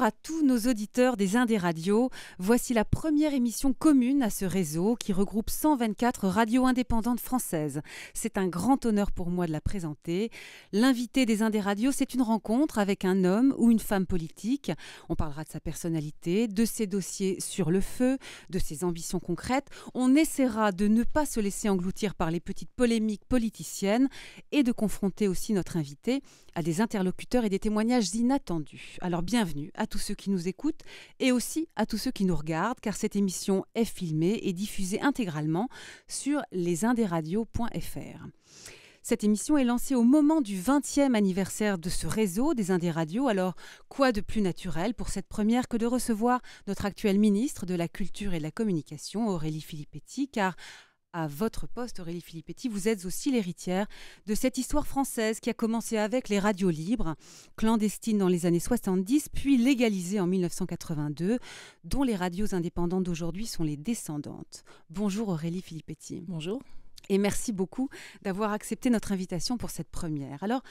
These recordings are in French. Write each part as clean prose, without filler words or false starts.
Bonjour à tous nos auditeurs des Indés Radios. Voici la première émission commune à ce réseau qui regroupe 124 radios indépendantes françaises. C'est un grand honneur pour moi de la présenter. L'invité des Indés Radios, c'est une rencontre avec un homme ou une femme politique. On parlera de sa personnalité, de ses dossiers sur le feu, de ses ambitions concrètes. On essaiera de ne pas se laisser engloutir par les petites polémiques politiciennes et de confronter aussi notre invité à des interlocuteurs et des témoignages inattendus. Alors bienvenue à tous ceux qui nous écoutent et aussi à tous ceux qui nous regardent, car cette émission est filmée et diffusée intégralement sur lesindesradios.fr. Cette émission est lancée au moment du 20e anniversaire de ce réseau des Indés Radios. Alors, quoi de plus naturel pour cette première que de recevoir notre actuel ministre de la Culture et de la Communication, Aurélie Filippetti, car à votre poste, Aurélie Filippetti, vous êtes aussi l'héritière de cette histoire française qui a commencé avec les radios libres, clandestines dans les années 70, puis légalisées en 1982, dont les radios indépendantes d'aujourd'hui sont les descendantes. Bonjour Aurélie Filippetti. Bonjour. Et merci beaucoup d'avoir accepté notre invitation pour cette première. Alors,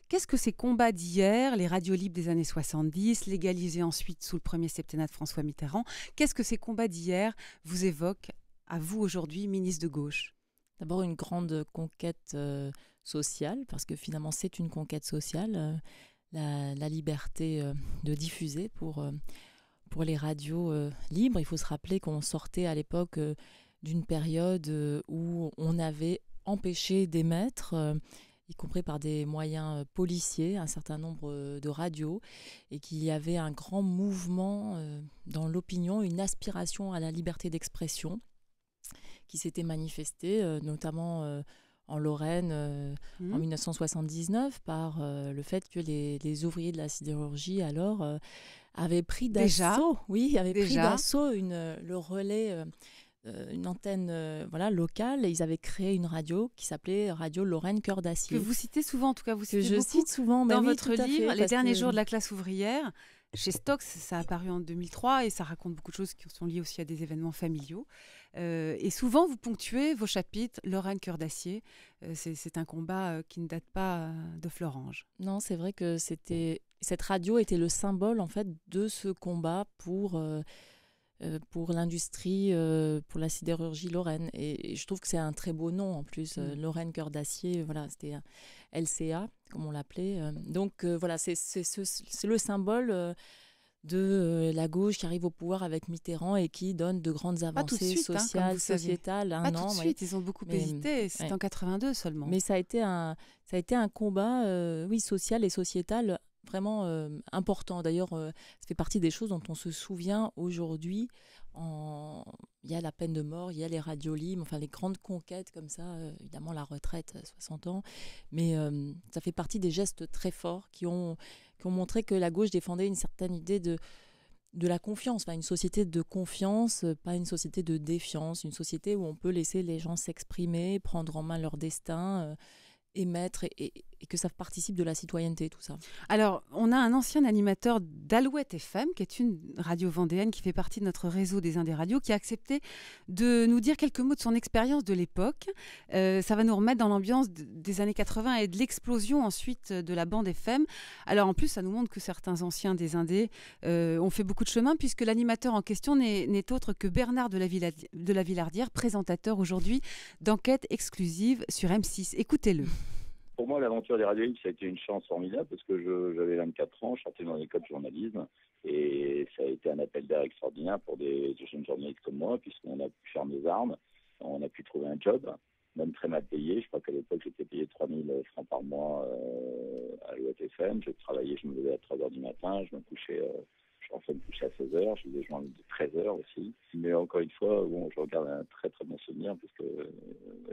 qu'est-ce que ces combats d'hier, les radios libres des années 70, légalisées ensuite sous le premier septennat de François Mitterrand, qu'est-ce que ces combats d'hier vous évoquent à vous aujourd'hui, ministre de gauche? D'abord une grande conquête sociale, parce que finalement c'est une conquête sociale, la liberté de diffuser pour les radios libres. Il faut se rappeler qu'on sortait à l'époque d'une période où on avait empêché d'émettre, y compris par des moyens policiers, un certain nombre de radios, et qu'il y avait un grand mouvement dans l'opinion, une aspiration à la liberté d'expression, qui s'était manifesté notamment en Lorraine en 1979 par le fait que les ouvriers de la sidérurgie alors avaient pris d'assaut, le relais, une antenne locale, et ils avaient créé une radio qui s'appelait Radio Lorraine Cœur d'Acier. Que vous citez souvent, en tout cas vous citez que je beaucoup cite souvent dans oui, votre livre, fait, Les derniers jours de la classe ouvrière. Chez Stox, ça a apparu en 2003 et ça raconte beaucoup de choses qui sont liées aussi à des événements familiaux. Et souvent, vous ponctuez vos chapitres Lorraine Cœur d'Acier. C'est un combat qui ne date pas de Florange. Non, c'est vrai que cette radio était le symbole en fait de ce combat pour l'industrie, pour la sidérurgie lorraine. Et je trouve que c'est un très beau nom en plus, Lorraine Cœur d'Acier, voilà, c'était un LCA, comme on l'appelait. Donc voilà, c'est le symbole de la gauche qui arrive au pouvoir avec Mitterrand et qui donne de grandes avancées sociales, sociétales. Pas tout de suite, ils ont beaucoup hésité, c'est en 82 seulement. Mais ça a été un combat social et sociétal vraiment important. D'ailleurs, ça fait partie des choses dont on se souvient aujourd'hui. Il y a la peine de mort, il y a les radios libres, enfin les grandes conquêtes comme ça, évidemment la retraite à 60 ans, mais ça fait partie des gestes très forts qui ont montré que la gauche défendait une certaine idée de la confiance, une société de confiance, pas une société de défiance, une société où on peut laisser les gens s'exprimer, prendre en main leur destin, émettre et que ça participe de la citoyenneté, tout ça. Alors, on a un ancien animateur d'Alouette FM, qui est une radio vendéenne qui fait partie de notre réseau des Indés Radios, qui a accepté de nous dire quelques mots de son expérience de l'époque. Ça va nous remettre dans l'ambiance des années 80 et de l'explosion ensuite de la bande FM. Alors, en plus, ça nous montre que certains anciens des Indés ont fait beaucoup de chemin, puisque l'animateur en question n'est autre que Bernard de la Villardière, présentateur aujourd'hui d'Enquête exclusive sur M6. Écoutez-le. Pour moi, l'aventure des radios libres, ça a été une chance formidable parce que j'avais 24 ans, je sortais dans l'école de journalisme et ça a été un appel d'air extraordinaire pour des jeunes journalistes comme moi, puisqu'on a pu faire nos armes, on a pu trouver un job, même très mal payé. Je crois qu'à l'époque, j'étais payé 3 000 francs par mois à l'Ouest FM. Je travaillais, je me levais à 3 h du matin, je me couchais à 16 h, je faisais des journaux de 13 h aussi. Mais encore une fois, je regarde un très très bon souvenir parce que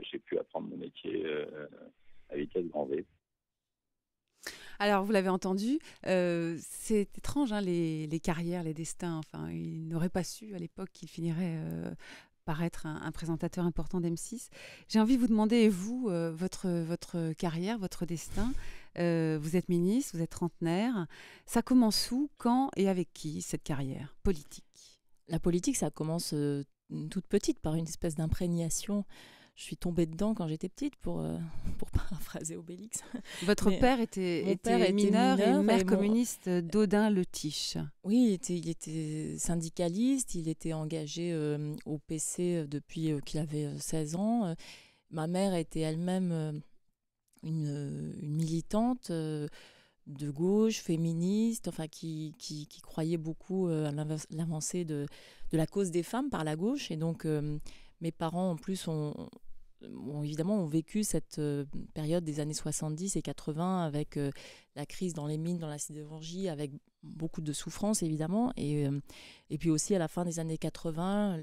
j'ai pu apprendre mon métier à vitesse grand V. Alors, vous l'avez entendu, c'est étrange, les carrières, les destins. Enfin, il n'aurait pas su à l'époque qu'il finirait par être un présentateur important d'M6. J'ai envie de vous demander, et vous, votre carrière, votre destin, vous êtes ministre, vous êtes trentenaire. Ça commence où, quand et avec qui, cette carrière politique? La politique, ça commence toute petite par une espèce d'imprégnation. je suis tombée dedans quand j'étais petite, pour paraphraser Obélix. Votre père était mineur et maire communiste d'Audun-le-Tiche. Oui, il était syndicaliste, il était engagé au PC depuis qu'il avait 16 ans. Ma mère était elle-même une militante de gauche, féministe, enfin qui croyait beaucoup à l'avancée de la cause des femmes par la gauche. Et donc, mes parents, en plus, évidemment, ont vécu cette période des années 70 et 80 avec la crise dans les mines, dans la sidérurgie, avec beaucoup de souffrance, évidemment. Et puis aussi, à la fin des années 80,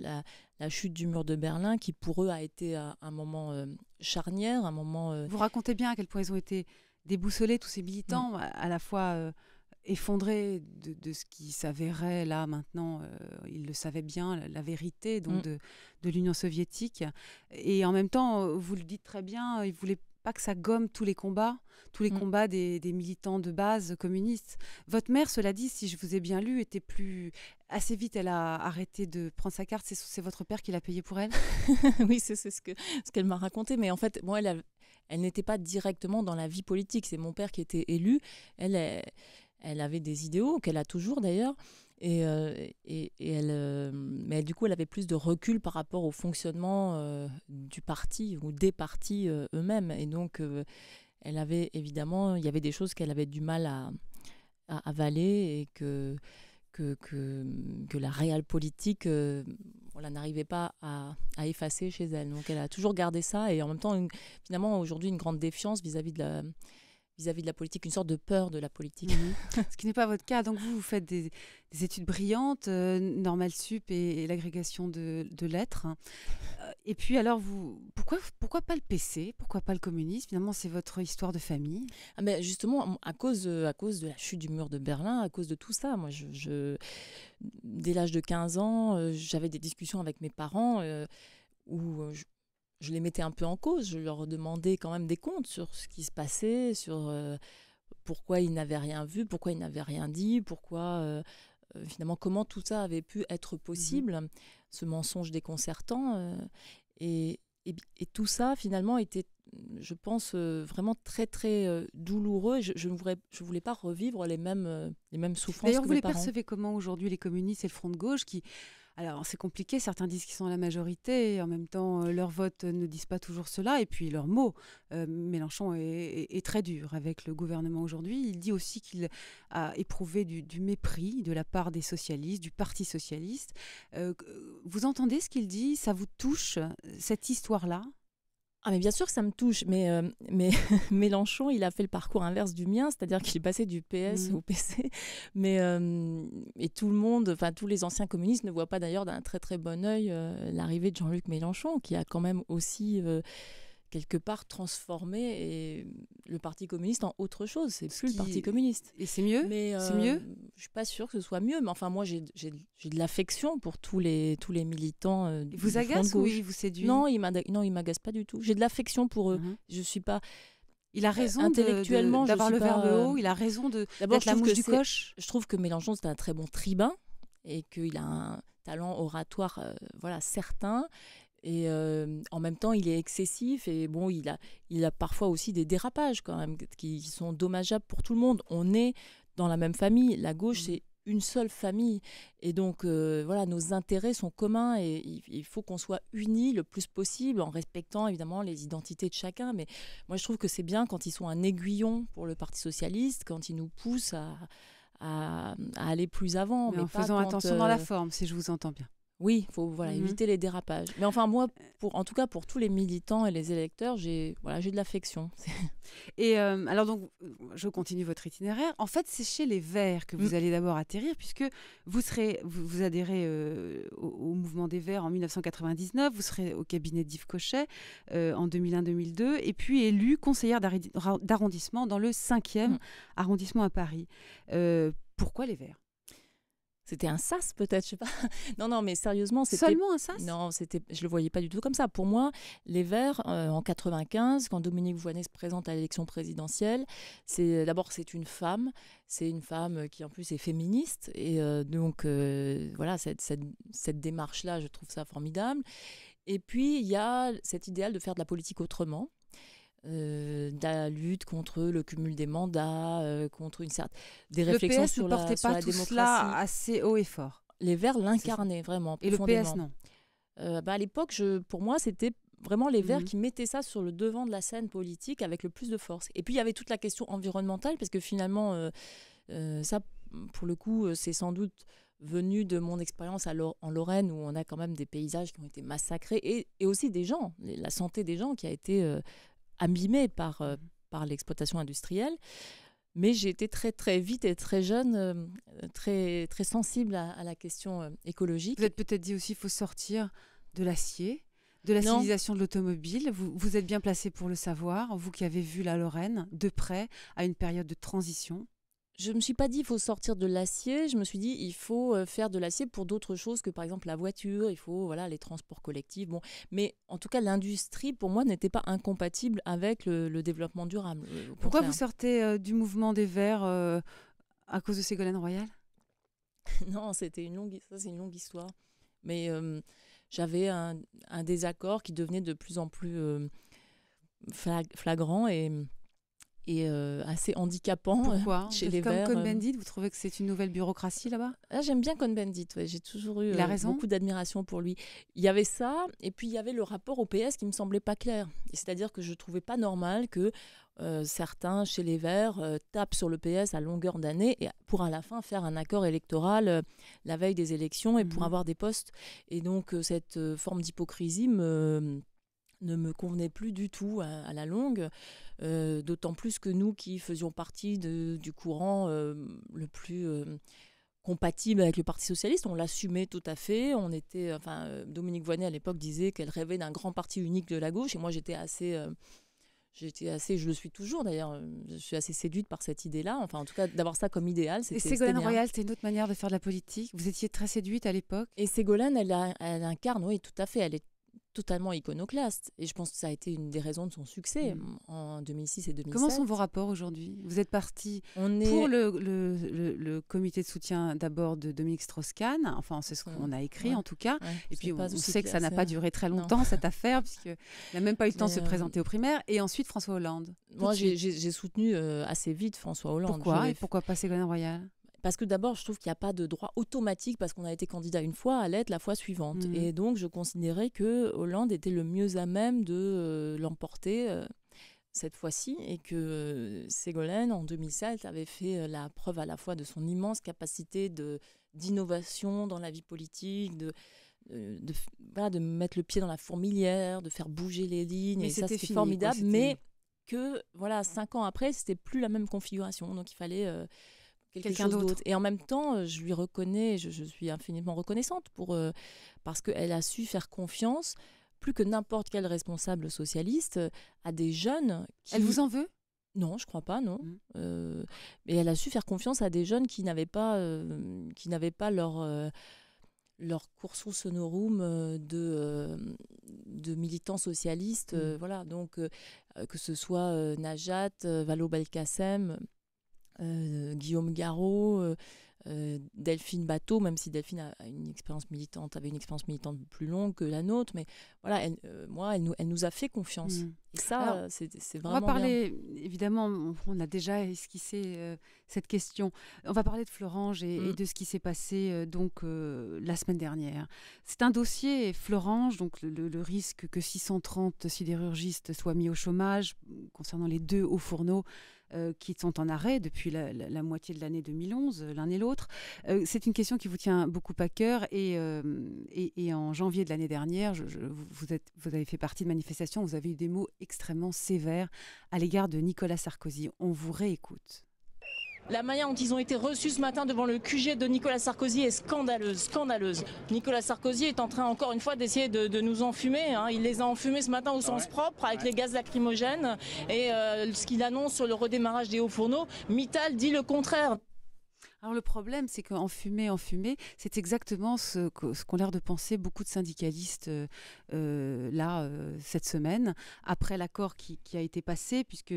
la chute du mur de Berlin, qui pour eux a été un moment charnière, un moment... Vous racontez bien à quel point ils ont été déboussolés, tous ces militants, à la fois effondrés de ce qui s'avérait là maintenant, ils le savaient bien, la vérité donc de l'Union soviétique. Et en même temps, vous le dites très bien, ils ne voulaient pas que ça gomme tous les combats des militants de base communistes. Votre mère, cela dit, si je vous ai bien lu, était assez vite, elle a arrêté de prendre sa carte. C'est votre père qui l'a payé pour elle? Oui, c'est ce qu'elle m'a raconté. Mais en fait, moi, elle n'était pas directement dans la vie politique. C'est mon père qui était élu. Elle avait des idéaux, qu'elle a toujours d'ailleurs. Mais du coup, elle avait plus de recul par rapport au fonctionnement du parti ou des partis eux-mêmes. Et donc, elle avait évidemment, il y avait des choses qu'elle avait du mal à avaler et que la réelle politique, on n'arrivait pas à effacer chez elle. Donc, elle a toujours gardé ça et en même temps, finalement, aujourd'hui, une grande défiance vis-à-vis de la politique, une sorte de peur de la politique. Ce qui n'est pas votre cas. Donc vous faites des études brillantes, Normale Sup et l'agrégation de lettres. Et puis alors, pourquoi pas le PC? Pourquoi pas le communisme? Finalement, c'est votre histoire de famille. Mais justement, à cause de la chute du mur de Berlin, à cause de tout ça, moi, dès l'âge de 15 ans, j'avais des discussions avec mes parents où je les mettais un peu en cause. Je leur demandais quand même des comptes sur ce qui se passait, sur pourquoi ils n'avaient rien vu, pourquoi ils n'avaient rien dit, pourquoi, finalement, comment tout ça avait pu être possible, ce mensonge déconcertant. Et tout ça, finalement, était, je pense, vraiment très, très douloureux. Je ne voulais pas revivre les mêmes souffrances D'ailleurs, que vous mes les parents. percevez comment aujourd'hui, les communistes et le Front de gauche qui... Alors, c'est compliqué, certains disent qu'ils sont à la majorité, et en même temps, leurs votes ne disent pas toujours cela, et puis leurs mots. Mélenchon est très dur avec le gouvernement aujourd'hui. Il dit aussi qu'il a éprouvé du mépris de la part des socialistes, du Parti socialiste. Vous entendez ce qu'il dit? Ça vous touche, cette histoire-là? Ah mais bien sûr que ça me touche, mais Mélenchon, il a fait le parcours inverse du mien, c'est-à-dire qu'il est passé du PS au PC. Et tout le monde, enfin tous les anciens communistes ne voient pas d'ailleurs d'un très très bon œil l'arrivée de Jean-Luc Mélenchon, qui a quand même aussi quelque part transformé le Parti communiste en autre chose. C'est plus le Parti communiste. Et c'est mieux? C'est mieux? Je suis pas sûre que ce soit mieux, mais enfin moi j'ai de l'affection pour tous les militants Il vous agace ou il vous séduit? Non, il m'agace pas du tout. J'ai de l'affection pour eux. Je suis pas... Il a raison intellectuellement d'avoir le verbe haut, il a raison d'être la mouche du coche. Je trouve que Mélenchon, c'est un très bon tribun et qu'il a un talent oratoire certain. Et en même temps, il est excessif et bon, il a parfois aussi des dérapages quand même qui sont dommageables pour tout le monde. On est dans la même famille. La gauche, c'est une seule famille. Et donc, nos intérêts sont communs et il faut qu'on soit unis le plus possible en respectant évidemment les identités de chacun. Mais moi, je trouve que c'est bien quand ils sont un aiguillon pour le Parti socialiste, quand ils nous poussent à aller plus avant. Mais en faisant attention dans la forme, si je vous entends bien. Oui, il faut éviter les dérapages. Mais enfin, moi, en tout cas, pour tous les militants et les électeurs, j'ai de l'affection. Et alors, donc, je continue votre itinéraire. En fait, c'est chez les Verts que vous allez d'abord atterrir, puisque vous adhérez au mouvement des Verts en 1999, vous serez au cabinet d'Yves Cochet en 2001-2002, et puis élue conseillère d'arrondissement dans le 5e arrondissement à Paris. Pourquoi les Verts? C'était un sas peut-être, je sais pas. Non, mais sérieusement, c'était... Seulement un sas? Non, je le voyais pas du tout comme ça. Pour moi, les Verts, en 95, quand Dominique Voynet se présente à l'élection présidentielle, c'est une femme. C'est une femme qui en plus est féministe. Et donc, cette démarche-là, je trouve ça formidable. Et puis, il y a cet idéal de faire de la politique autrement, de la lutte contre le cumul des mandats, contre des réflexions le PS sur ne portait sur pas la tout démocratie. cela assez haut et fort. Les Verts l'incarnaient vraiment Et le profondément. PS, non. À l'époque, pour moi, c'était vraiment les Verts Mhm. qui mettaient ça sur le devant de la scène politique avec le plus de force. Et puis, il y avait toute la question environnementale, parce que finalement, ça, pour le coup, c'est sans doute venu de mon expérience en Lorraine, où on a quand même des paysages qui ont été massacrés, et aussi des gens, la santé des gens qui a été abîmée par l'exploitation industrielle. Mais j'ai été très, très vite et très jeune, très, très sensible à la question écologique. Vous êtes peut-être dit aussi qu'il faut sortir de l'acier, de la Non. civilisation de l'automobile. Vous êtes bien placé pour le savoir, vous qui avez vu la Lorraine de près à une période de transition. Je ne me suis pas dit il faut sortir de l'acier, je me suis dit il faut faire de l'acier pour d'autres choses que par exemple la voiture, il faut les transports collectifs. Bon. Mais en tout cas, l'industrie, pour moi, n'était pas incompatible avec le développement durable. Pourquoi vous sortez du mouvement des Verts à cause de Ségolène Royal? Non, c'est une longue histoire. Mais j'avais un désaccord qui devenait de plus en plus flagrant et assez handicapant. Pourquoi? Chez les Verts. Comme Cohn-Bendit, vous trouvez que c'est une nouvelle bureaucratie là-bas? J'aime bien Cohn-Bendit, ouais. J'ai toujours eu beaucoup d'admiration pour lui. Il y avait ça, et puis il y avait le rapport au PS qui me semblait pas clair. C'est-à-dire que je trouvais pas normal que certains chez les Verts tapent sur le PS à longueur d'année et pour à la fin faire un accord électoral la veille des élections et pour avoir des postes. Et donc cette forme d'hypocrisie ne me convenait plus du tout à la longue, d'autant plus que nous qui faisions partie du courant le plus compatible avec le Parti socialiste, on l'assumait tout à fait. On était, Dominique Voynet à l'époque disait qu'elle rêvait d'un grand parti unique de la gauche, et moi j'étais assez, je le suis toujours d'ailleurs, je suis assez séduite par cette idée-là, enfin en tout cas d'avoir ça comme idéal. Et Ségolène Royal, c'était une autre manière de faire de la politique. Vous étiez très séduite à l'époque. Et Ségolène, elle incarne, oui, tout à fait, elle est totalement iconoclaste. Et je pense que ça a été une des raisons de son succès en 2006 et 2007. Comment sont vos rapports aujourd'hui? Vous êtes parti pour le comité de soutien d'abord de Dominique Strauss-Kahn. Enfin, c'est ce qu'on a écrit en tout cas. Ouais, et puis on sait que ça n'a pas duré très longtemps cette affaire, puisqu'il n'a même pas eu le temps de se présenter aux primaires. Et ensuite François Hollande. Moi, j'ai soutenu assez vite François Hollande. Pourquoi? Et pourquoi pas Ségolène Royal? Parce que d'abord, je trouve qu'il n'y a pas de droit automatique parce qu'on a été candidat une fois à l'être la fois suivante. Et donc, je considérais que Hollande était le mieux à même de l'emporter cette fois-ci et que Ségolène, en 2007, avait fait la preuve à la fois de son immense capacité d'innovation dans la vie politique, de mettre le pied dans la fourmilière, de faire bouger les lignes. Mais et ça, c'était fini, formidable. Mais que, 5 ans après, c'était plus la même configuration. Donc, il fallait... quelque chose d'autre. Et en même temps, je lui reconnais, je suis infiniment reconnaissante parce qu'elle a su faire confiance, plus que n'importe quel responsable socialiste, à des jeunes qui... Elle vous en veut? Non, je crois pas, non. Mais elle a su faire confiance à des jeunes qui n'avaient pas leur cursus honorum de militants socialistes. Voilà, donc que ce soit Najat, Vallaud-Belkacem... Guillaume Garot, Delphine Bateau, même si Delphine avait une expérience militante plus longue que la nôtre, mais voilà, elle nous a fait confiance. Et ça, alors, c'est vraiment. On va parler, évidemment, on a déjà esquissé cette question. On va parler de Florange et de ce qui s'est passé la semaine dernière. C'est un dossier, Florange, donc le risque que 630 sidérurgistes soient mis au chômage concernant les 2 hauts fourneaux qui sont en arrêt depuis la moitié de l'année 2011, l'un et l'autre. C'est une question qui vous tient beaucoup à cœur et en janvier de l'année dernière, vous avez fait partie de manifestations, vous avez eu des mots extrêmement sévères à l'égard de Nicolas Sarkozy. On vous réécoute. La manière dont ils ont été reçus ce matin devant le QG de Nicolas Sarkozy est scandaleuse. Nicolas Sarkozy est en train encore une fois d'essayer de nous enfumer. Il les a enfumés ce matin au sens propre avec les gaz lacrymogènes et ce qu'il annonce sur le redémarrage des hauts fourneaux. Mittal dit le contraire. Alors le problème, c'est qu'enfumer, c'est exactement ce qu'ont l'air de penser beaucoup de syndicalistes cette semaine, après l'accord qui a été passé, puisque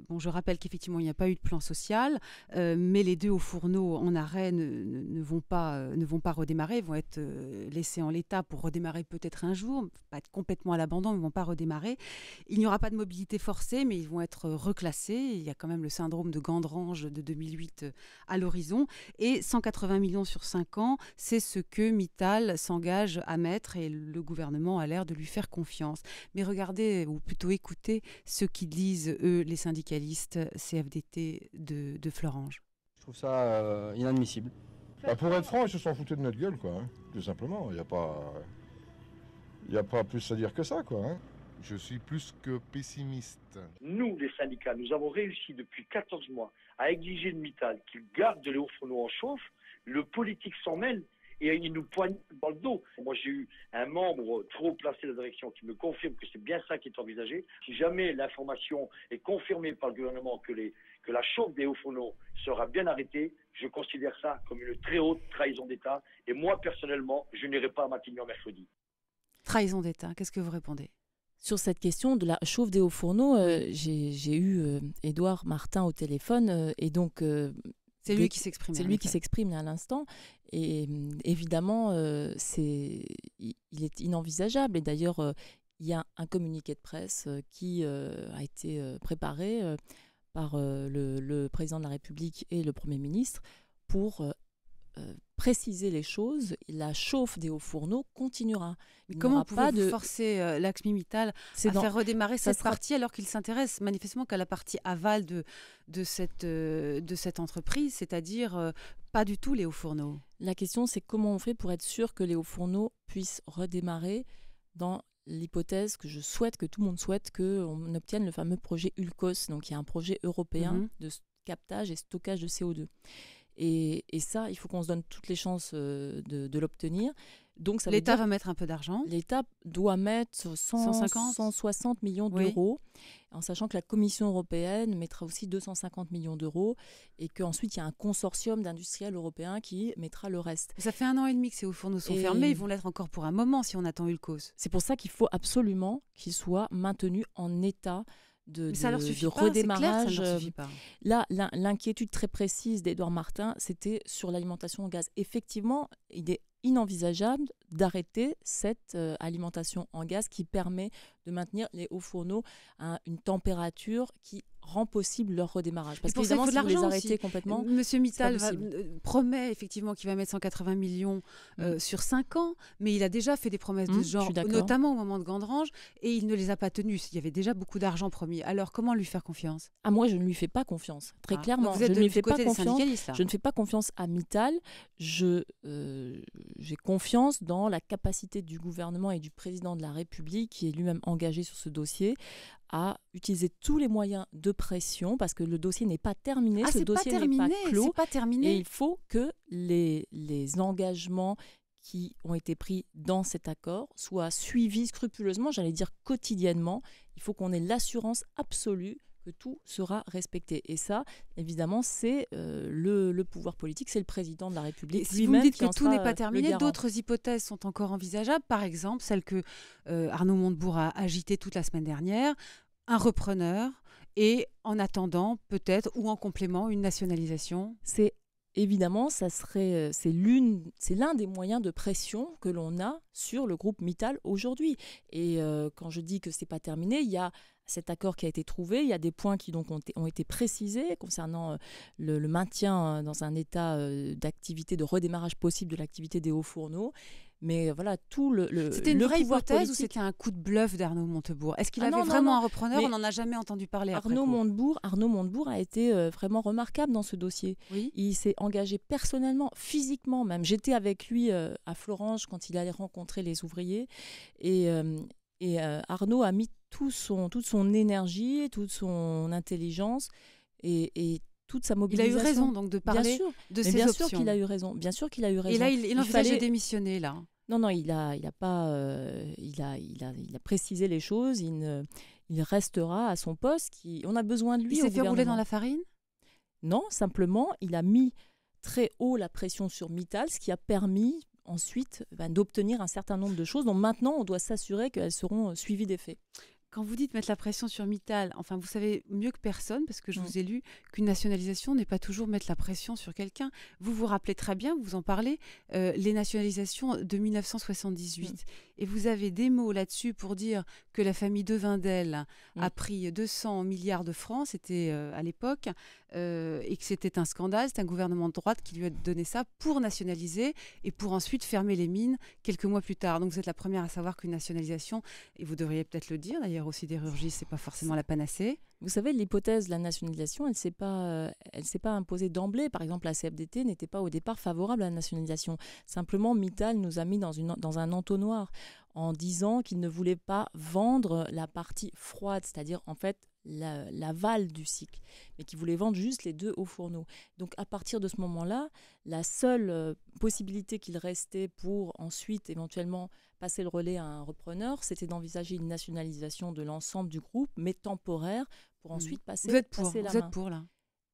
Bon, je rappelle qu'effectivement, il n'y a pas eu de plan social, mais les 2 hauts fourneaux en arrêt ne vont pas redémarrer, ils vont être laissés en l'état pour redémarrer peut-être un jour, pas être complètement à l'abandon, ils ne vont pas redémarrer. Il n'y aura pas de mobilité forcée, mais ils vont être reclassés. Il y a quand même le syndrome de Gandrange de 2008 à l'horizon. Et 180 millions sur 5 ans, c'est ce que Mittal s'engage à mettre et le gouvernement a l'air de lui faire confiance. Mais regardez, ou plutôt écoutez, ce qu'ils disent, eux, les syndicalistes CFDT de Fleuranges. Je trouve ça inadmissible. Pour être franc, ils se sont foutus de notre gueule, quoi, hein, tout simplement. Il n'y a pas plus à dire que ça, quoi. Hein. Je suis plus que pessimiste. Nous, les syndicats, nous avons réussi depuis 14 mois à exiger de Mittal qu'il garde les hauts fourneaux en chauffe. Le politique s'en mêle et il nous poigne dans le dos. Moi, j'ai eu un membre trop placé de la direction qui me confirme que c'est bien ça qui est envisagé. Si jamais l'information est confirmée par le gouvernement que la chauffe des hauts fourneaux sera bien arrêtée, je considère ça comme une très haute trahison d'État. Et moi, personnellement, je n'irai pas à Matignon mercredi. Trahison d'État, qu'est-ce que vous répondez ? Sur cette question de la chauffe des hauts fourneaux, j'ai eu Édouard Martin au téléphone et donc... c'est lui qui s'exprime. C'est lui qui s'exprime à l'instant. Et évidemment, il est inenvisageable. Et d'ailleurs, il y a un communiqué de presse qui a été préparé par le président de la République et le Premier ministre pour préciser les choses. La chauffe des hauts fournaux continuera. Mais comment pouvez-vous forcer Lakshmi-Mittal à faire redémarrer cette partie alors qu'il s'intéresse manifestement qu'à la partie aval de cette entreprise, c'est-à-dire pas du tout les hauts fourneaux? La question, c'est comment on fait pour être sûr que les hauts fourneaux puissent redémarrer dans l'hypothèse que je souhaite, que tout le monde souhaite, qu'on obtienne le fameux projet ULCOS, donc il y a un projet européen de captage et stockage de CO2. Et ça, il faut qu'on se donne toutes les chances de l'obtenir. Donc, l'État va mettre un peu d'argent. L'État doit mettre 160 millions d'euros, en sachant que la Commission européenne mettra aussi 250 millions d'euros et qu'ensuite, il y a un consortium d'industriels européens qui mettra le reste. Ça fait 1 an et demi que ces hauts fourneaux sont fermés. Ils vont l'être encore pour un moment si on attend ULCOS. C'est pour ça qu'il faut absolument qu'ils soient maintenus en état de redémarrage. Ça ne leur suffit pas. Là, l'inquiétude très précise d'Édouard Martin, c'était sur l'alimentation au gaz. Effectivement, il est inenvisageable d'arrêter cette alimentation en gaz qui permet de maintenir les hauts fourneaux à une température qui rend possible leur redémarrage. Parce qu'évidemment, si vous les arrêtez complètement, Monsieur Mittal promet effectivement qu'il va mettre 180 millions sur 5 ans, mais il a déjà fait des promesses de ce genre, notamment au moment de Gandrange, et il ne les a pas tenues. Il y avait déjà beaucoup d'argent promis. Alors, comment lui faire confiance ? Moi, je ne lui fais pas confiance. Très clairement, vous êtes je ne lui fais pas confiance. Je ne fais pas confiance à Mittal. J'ai confiance dans la capacité du gouvernement et du président de la République, qui est lui-même engagé sur ce dossier, à utiliser tous les moyens de pression, parce que le dossier n'est pas terminé, ce dossier n'est pas clos. C'est pas terminé. Et il faut que les engagements qui ont été pris dans cet accord soient suivis scrupuleusement, j'allais dire quotidiennement. Il faut qu'on ait l'assurance absolue que tout sera respecté. Et ça, évidemment, c'est le pouvoir politique, c'est le président de la République. Si vous me dites que tout n'est pas terminé, d'autres hypothèses sont encore envisageables. Par exemple, celle que Arnaud Montebourg a agitée toute la semaine dernière, un repreneur et, en attendant, peut-être, ou en complément, une nationalisation. Évidemment, c'est l'un des moyens de pression que l'on a sur le groupe Mittal aujourd'hui. Et quand je dis que ce n'est pas terminé, il y a cet accord qui a été trouvé, il y a des points qui donc ont été précisés concernant le maintien dans un état d'activité, de redémarrage possible de l'activité des hauts fourneaux. Mais voilà, tout c'était une vraie hypothèse politique... ou c'était un coup de bluff d'Arnaud Montebourg? Est-ce qu'il avait vraiment un repreneur? On n'en a jamais entendu parler après coup. Arnaud Montebourg a été vraiment remarquable dans ce dossier. Oui. Il s'est engagé personnellement, physiquement même. J'étais avec lui à Fleuranges quand il allait rencontrer les ouvriers. Et Arnaud a mis toute son énergie, toute son intelligence et toute sa mobilisation. Il a eu raison donc de parler de ses options. Bien sûr qu'il a eu raison. Bien sûr qu'il a eu raison. Et là, il envisageait démissionner là. Non, il a précisé les choses. Il restera à son poste. On a besoin de lui. Il s'est fait rouler dans la farine? Non, simplement, il a mis très haut la pression sur Mittal, ce qui a permis ensuite d'obtenir un certain nombre de choses dont maintenant on doit s'assurer qu'elles seront suivies des faits. Quand vous dites mettre la pression sur Mittal, enfin, vous savez mieux que personne, parce que je Mm. vous ai lu, qu'une nationalisation n'est pas toujours mettre la pression sur quelqu'un. Vous vous rappelez très bien, vous en parlez, les nationalisations de 1978. Et vous avez des mots là-dessus pour dire que la famille de Wendel a pris 200 milliards de francs, c'était à l'époque, et que c'était un scandale, c'est un gouvernement de droite qui lui a donné ça pour nationaliser et pour ensuite fermer les mines quelques mois plus tard. Donc vous êtes la première à savoir qu'une nationalisation, et vous devriez peut-être le dire d'ailleurs, aussi sidérurgie, c'est pas forcément la panacée. Vous savez, l'hypothèse de la nationalisation, elle s'est pas imposée d'emblée. Par exemple, la CFDT n'était pas au départ favorable à la nationalisation. Simplement, Mittal nous a mis dans un entonnoir en disant qu'il ne voulait pas vendre la partie froide, c'est-à-dire en fait l'aval du cycle, mais qu'il voulait vendre juste les 2 hauts fourneaux. Donc à partir de ce moment-là, la seule possibilité qu'il restait pour ensuite éventuellement passer le relais à un repreneur, c'était d'envisager une nationalisation de l'ensemble du groupe, mais temporaire, pour ensuite passer la main. Vous êtes pour là?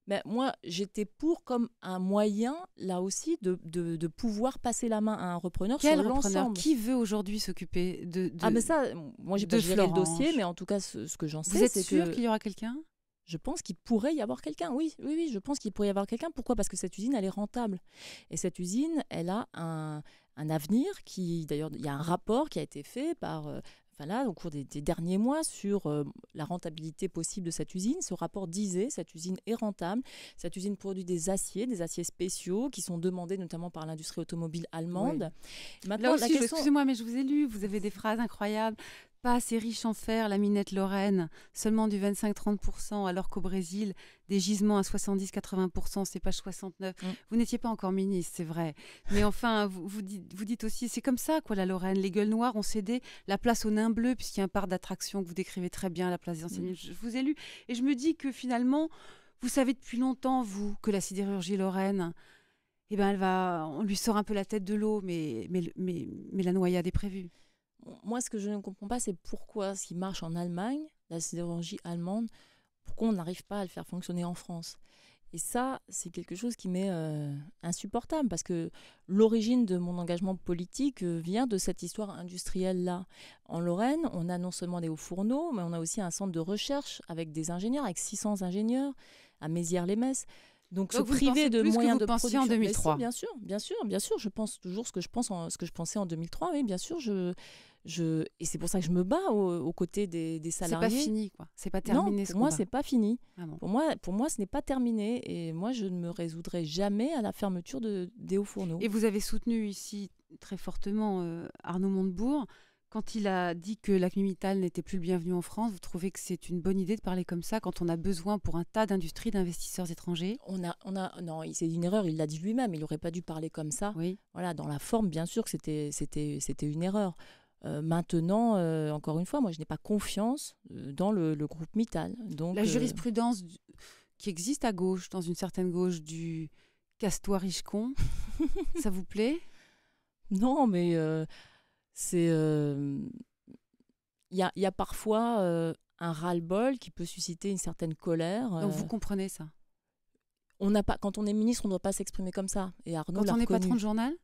Ben, moi, j'étais pour comme un moyen, là aussi, de pouvoir passer la main à un repreneur Quel sur repreneur? l'ensemble. Qui veut aujourd'hui s'occuper de Ah, mais ça, moi, j'ai pas géré le dossier, mais en tout cas, ce que j'en sais, Vous êtes c'est sûr que qu'il y aura quelqu'un? je pense qu'il pourrait y avoir quelqu'un. Oui, je pense qu'il pourrait y avoir quelqu'un. Pourquoi? Parce que cette usine, elle est rentable. Et cette usine, elle a un avenir d'ailleurs, il y a un rapport qui a été fait par... au cours des derniers mois sur la rentabilité possible de cette usine. Ce rapport disait cette usine est rentable. Cette usine produit des aciers spéciaux qui sont demandés notamment par l'industrie automobile allemande. Oui. Maintenant, Là aussi, la question... excusez-moi, mais je vous ai lu, vous avez des phrases incroyables. Pas assez riche en fer, la minette Lorraine, seulement du 25-30%, alors qu'au Brésil, des gisements à 70-80%, c'est page 69. Vous n'étiez pas encore ministre, c'est vrai. Mais enfin, vous dites aussi, c'est comme ça, quoi, la Lorraine. Les gueules noires ont cédé la place aux nains bleus, puisqu'il y a un parc d'attractions que vous décrivez très bien, la place des anciennes. Je vous ai lu. Et je me dis que finalement, vous savez depuis longtemps, vous, que la sidérurgie lorraine, eh ben, on lui sort un peu la tête de l'eau, mais la noyade est prévue. Moi, ce que je ne comprends pas, c'est pourquoi, ce qui marche en Allemagne, la sidérurgie allemande, pourquoi on n'arrive pas à le faire fonctionner en France. Et ça, c'est quelque chose qui m'est insupportable, parce que l'origine de mon engagement politique vient de cette histoire industrielle-là. En Lorraine, on a non seulement des hauts fourneaux, mais on a aussi un centre de recherche avec des ingénieurs, avec 600 ingénieurs, à Mézières-les-Messes. Donc se priver de moyens de production. En 2003. Bien sûr. Je pense toujours ce que je pensais en 2003. Oui, bien sûr. Et c'est pour ça que je me bats aux côtés des salariés. C'est pas fini, quoi. C'est pas terminé. Non, pour moi, c'est pas fini. Ah bon. Pour moi, ce n'est pas terminé. Et moi, je ne me résoudrai jamais à la fermeture des hauts fourneaux. Et vous avez soutenu ici très fortement Arnaud Montebourg. Quand il a dit que la Mittal n'était plus le bienvenu en France, vous trouvez que c'est une bonne idée de parler comme ça quand on a besoin pour un tas d'industries d'investisseurs étrangers? Non, c'est une erreur, il l'a dit lui-même, il n'aurait pas dû parler comme ça. Oui. Voilà, dans la forme, bien sûr que c'était une erreur. Maintenant, encore une fois, moi je n'ai pas confiance dans le groupe Mittal. Donc, la jurisprudence qui existe à gauche, dans une certaine gauche, du casse-toi riche-con, ça vous plaît? Non, mais... il y a parfois un ras-le-bol qui peut susciter une certaine colère. Donc vous comprenez ça? Quand on est ministre, on ne doit pas s'exprimer comme ça. Et Arnaud l'a Quand on est reconnu. patron de journal?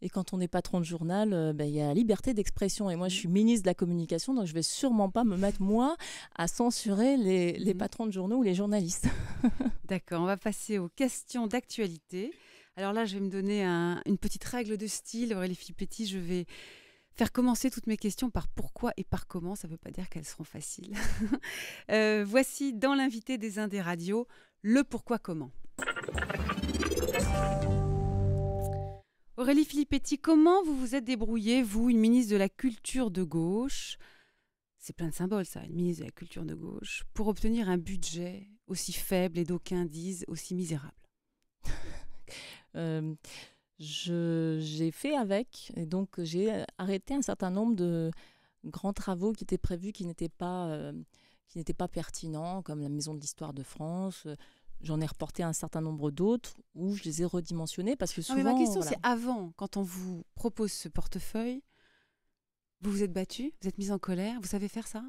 Et quand on est patron de journal, il y a la liberté d'expression. Et moi, je suis ministre de la communication, donc je ne vais sûrement pas me mettre, moi, à censurer les patrons de journaux ou les journalistes. D'accord, on va passer aux questions d'actualité. Alors là, je vais me donner une petite règle de style. Aurélie Filippetti, je vais faire commencer toutes mes questions par pourquoi et par comment. Ça ne veut pas dire qu'elles seront faciles. Voici, dans l'invité des Indes radios, le pourquoi comment. Aurélie Filippetti, comment vous vous êtes débrouillée, vous, une ministre de la Culture de gauche, c'est plein de symboles ça, une ministre de la Culture de gauche, pour obtenir un budget aussi faible et d'aucuns disent aussi misérable? J'ai fait avec, et donc j'ai arrêté un certain nombre de grands travaux qui étaient prévus, qui n'étaient pas pertinents, comme la Maison de l'Histoire de France. J'en ai reporté un certain nombre d'autres où je les ai redimensionnés parce que souvent... Non, mais ma question, c'est avant, quand on vous propose ce portefeuille, vous vous êtes battu, vous êtes mise en colère, vous savez faire ça?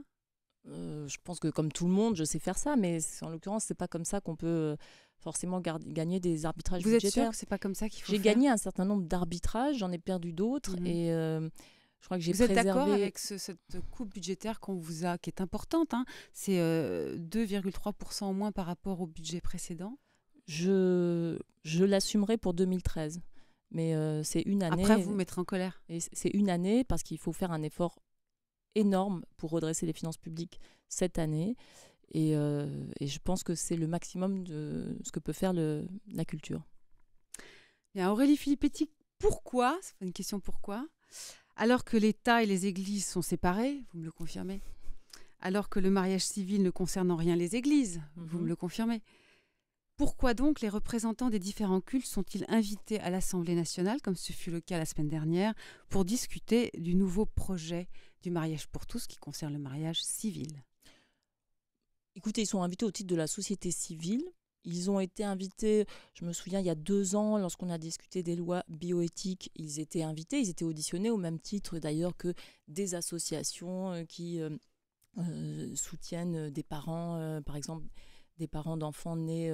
Je pense que comme tout le monde, je sais faire ça, mais en l'occurrence, c'est pas comme ça qu'on peut forcément gagner des arbitrages budgétaires. Vous êtes sûr que c'est pas comme ça qu'il faut J'ai faire? gagné un certain nombre d'arbitrages, j'en ai perdu d'autres, et Je crois que j'ai Vous êtes d'accord préservé. avec cette coupe budgétaire qu'on vous a, qui est importante, hein, c'est 2,3% en moins par rapport au budget précédent. Je l'assumerai pour 2013. Mais c'est une année. Après, vous mettrez en colère. Et c'est une année parce qu'il faut faire un effort énorme pour redresser les finances publiques cette année. Et je pense que c'est le maximum de ce que peut faire la culture. Bien, Aurélie Filippetti, pourquoi, c'est une question pourquoi, alors que l'État et les églises sont séparés, vous me le confirmez, alors que le mariage civil ne concerne en rien les églises, vous me le confirmez, pourquoi donc les représentants des différents cultes sont-ils invités à l'Assemblée nationale, comme ce fut le cas la semaine dernière, pour discuter du nouveau projet du mariage pour tous qui concerne le mariage civil? Écoutez, ils sont invités au titre de la société civile. Ils ont été invités, je me souviens, il y a 2 ans, lorsqu'on a discuté des lois bioéthiques, ils étaient invités, ils étaient auditionnés au même titre d'ailleurs que des associations qui soutiennent des parents, par exemple, des parents d'enfants nés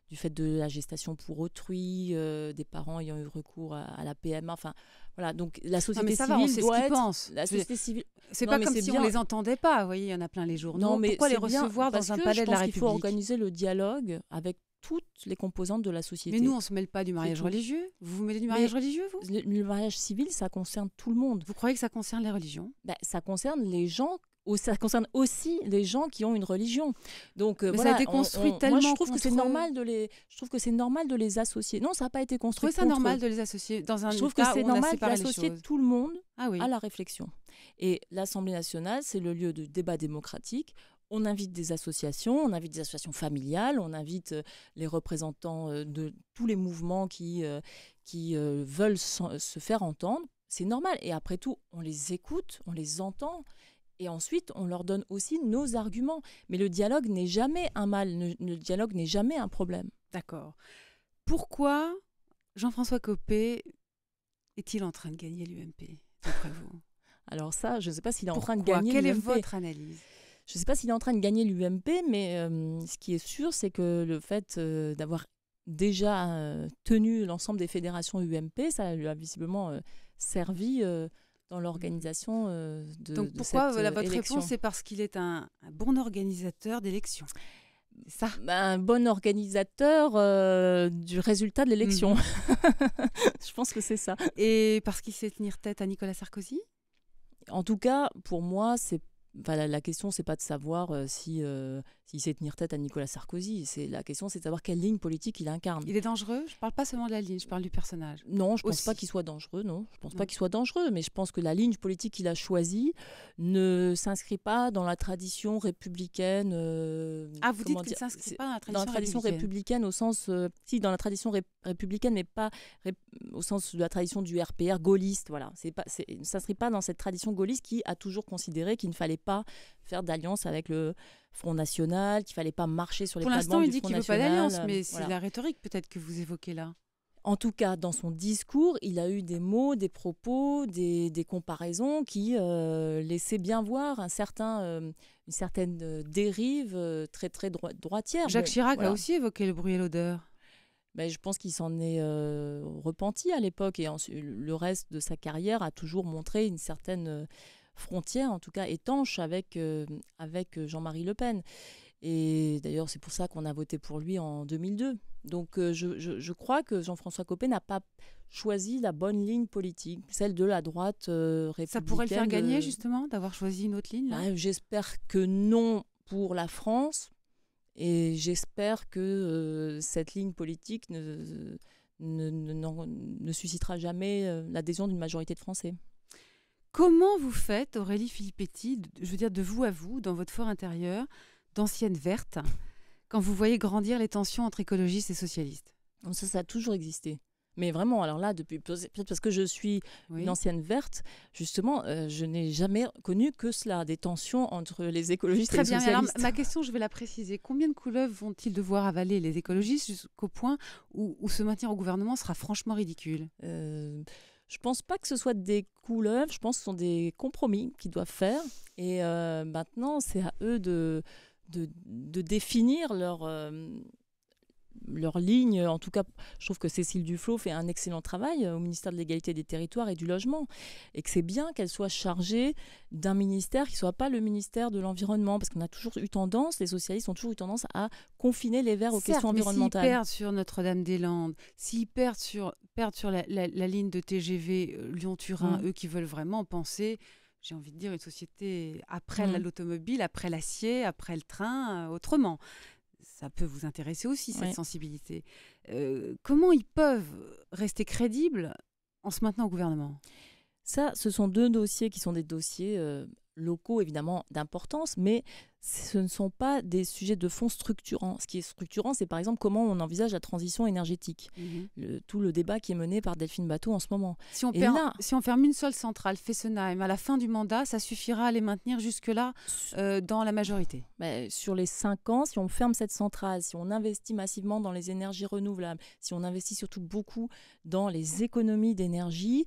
du fait de la gestation pour autrui, des parents ayant eu recours à la PMA. Enfin, voilà. Donc la société civile doit être. La société civile. C'est pas comme si on les entendait pas. Vous voyez, il y en a plein les journaux. Non, mais pourquoi les bien, recevoir dans un palais de la République? Il faut organiser le dialogue avec toutes les composantes de la société. Mais nous, on se mêle pas du mariage religieux. Vous vous mêlez du mariage religieux, vous? Le mariage civil, ça concerne tout le monde. Vous croyez que ça concerne les religions? Ça concerne les gens. Ça concerne aussi les gens qui ont une religion. Donc mais voilà, ça a été construit tellement. Moi, je trouve que c'est normal de les. Je trouve que c'est normal de les associer. Non, ça n'a pas été construit. Je trouve ça normal de les associer dans un. Je trouve que c'est normal d'associer tout le monde à la réflexion. Et l'Assemblée nationale, c'est le lieu de débat démocratique. On invite des associations, on invite des associations familiales, on invite les représentants de tous les mouvements qui veulent se faire entendre. C'est normal. Et après tout, on les écoute, on les entend. Et ensuite, on leur donne aussi nos arguments. Mais le dialogue n'est jamais un mal, le dialogue n'est jamais un problème. D'accord. Pourquoi Jean-François Copé est-il en train de gagner l'UMP, d'après vous? Alors ça, je ne sais pas s'il est en train de gagner l'UMP. Quelle est l'UMP. votre analyse? Je ne sais pas s'il est en train de gagner l'UMP, mais ce qui est sûr, c'est que le fait d'avoir déjà tenu l'ensemble des fédérations UMP, ça lui a visiblement servi dans l'organisation de Donc pourquoi cette votre élection. réponse, c'est parce qu'il est un bon organisateur d'élections? C'est ça? Un bon organisateur du résultat de l'élection. Je pense que c'est ça. Et parce qu'il sait tenir tête à Nicolas Sarkozy? En tout cas, pour moi, la question, c'est pas de savoir s'il sait tenir tête à Nicolas Sarkozy. La question, c'est de savoir quelle ligne politique il incarne. Il est dangereux? Je parle pas seulement de la ligne, je parle du personnage. Non, je pense pas qu'il soit dangereux. Non, je pense pas qu'il soit dangereux, mais je pense que la ligne politique qu'il a choisie ne s'inscrit pas dans la tradition républicaine. Vous dites qu'il ne s'inscrit pas dans la tradition républicaine au sens, si, dans la tradition républicaine, mais pas au sens de la tradition du RPR gaulliste. Voilà, ne s'inscrit pas dans cette tradition gaulliste qui a toujours considéré qu'il ne fallait pas faire d'alliance avec le Front National, qu'il ne fallait pas marcher sur les plates-bandes du Front National. Pour l'instant, il dit qu'il ne veut pas d'alliance, mais c'est la rhétorique peut-être que vous évoquez là. En tout cas, dans son discours, il a eu des mots, des propos, des comparaisons qui laissaient bien voir une certaine dérive très, très droitière. Jacques Chirac a aussi évoqué le bruit et l'odeur. Je pense qu'il s'en est repenti à l'époque, et le reste de sa carrière a toujours montré une certaine frontière, en tout cas étanche, avec Jean-Marie Le Pen. Et d'ailleurs, c'est pour ça qu'on a voté pour lui en 2002. Donc je crois que Jean-François Copé n'a pas choisi la bonne ligne politique, celle de la droite républicaine. Ça pourrait le faire gagner, justement, d'avoir choisi une autre ligne là? J'espère que non pour la France. Et j'espère que cette ligne politique ne suscitera jamais l'adhésion d'une majorité de Français. Comment vous faites, Aurélie Filippetti, je veux dire de vous à vous, dans votre fort intérieur, d'ancienne verte, quand vous voyez grandir les tensions entre écologistes et socialistes? Ça a toujours existé. Mais vraiment, alors là, peut-être parce que je suis une ancienne verte, justement, je n'ai jamais connu que cela, des tensions entre les écologistes et les socialistes. Très bien, alors ma question, je vais la préciser. Combien de couleuvres vont-ils devoir avaler les écologistes jusqu'au point où se maintenir au gouvernement sera franchement ridicule? Je ne pense pas que ce soit des couleuvres, je pense que ce sont des compromis qu'ils doivent faire. Et maintenant, c'est à eux de définir leur ligne. En tout cas, je trouve que Cécile Duflot fait un excellent travail au ministère de l'Égalité des Territoires et du Logement, et que c'est bien qu'elle soit chargée d'un ministère qui ne soit pas le ministère de l'Environnement, parce qu'on a toujours eu tendance, les socialistes ont toujours eu tendance à confiner les Verts aux questions environnementales. S'ils perdent sur Notre-Dame-des-Landes, s'ils perdent sur la ligne de TGV Lyon-Turin, eux qui veulent vraiment penser, j'ai envie de dire, une société après l'automobile, après l'acier, après le train, autrement. Ça peut vous intéresser aussi, cette sensibilité. Comment ils peuvent rester crédibles en se maintenant au gouvernement ? Ça, ce sont deux dossiers qui sont des dossiers locaux, évidemment, d'importance, mais ce ne sont pas des sujets de fond structurants. Ce qui est structurant, c'est par exemple comment on envisage la transition énergétique. Tout le débat qui est mené par Delphine Batho en ce moment. Si on ferme une seule centrale, Fessenheim, à la fin du mandat, ça suffira à les maintenir jusque-là dans la majorité. Sur les 5 ans, si on ferme cette centrale, si on investit massivement dans les énergies renouvelables, si on investit surtout beaucoup dans les économies d'énergie,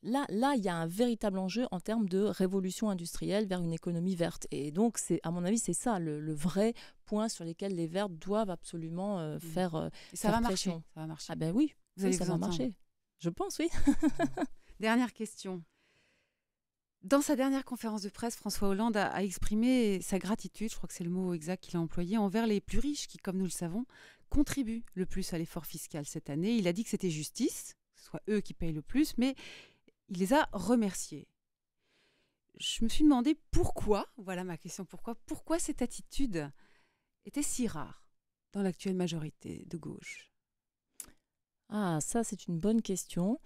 Là, il y a un véritable enjeu en termes de révolution industrielle vers une économie verte. Et donc, à mon avis, c'est ça le vrai point sur lequel les Verts doivent absolument faire pression. Ça va marcher. Ah ben oui, ça va marcher. Je pense, oui. Dernière question. Dans sa dernière conférence de presse, François Hollande a exprimé sa gratitude, je crois que c'est le mot exact qu'il a employé, envers les plus riches qui, comme nous le savons, contribuent le plus à l'effort fiscal cette année. Il a dit que c'était justice, que ce soit eux qui payent le plus, mais il les a remerciés. Je me suis demandé pourquoi, voilà ma question, pourquoi cette attitude était si rare dans l'actuelle majorité de gauche ? Ah, ça c'est une bonne question.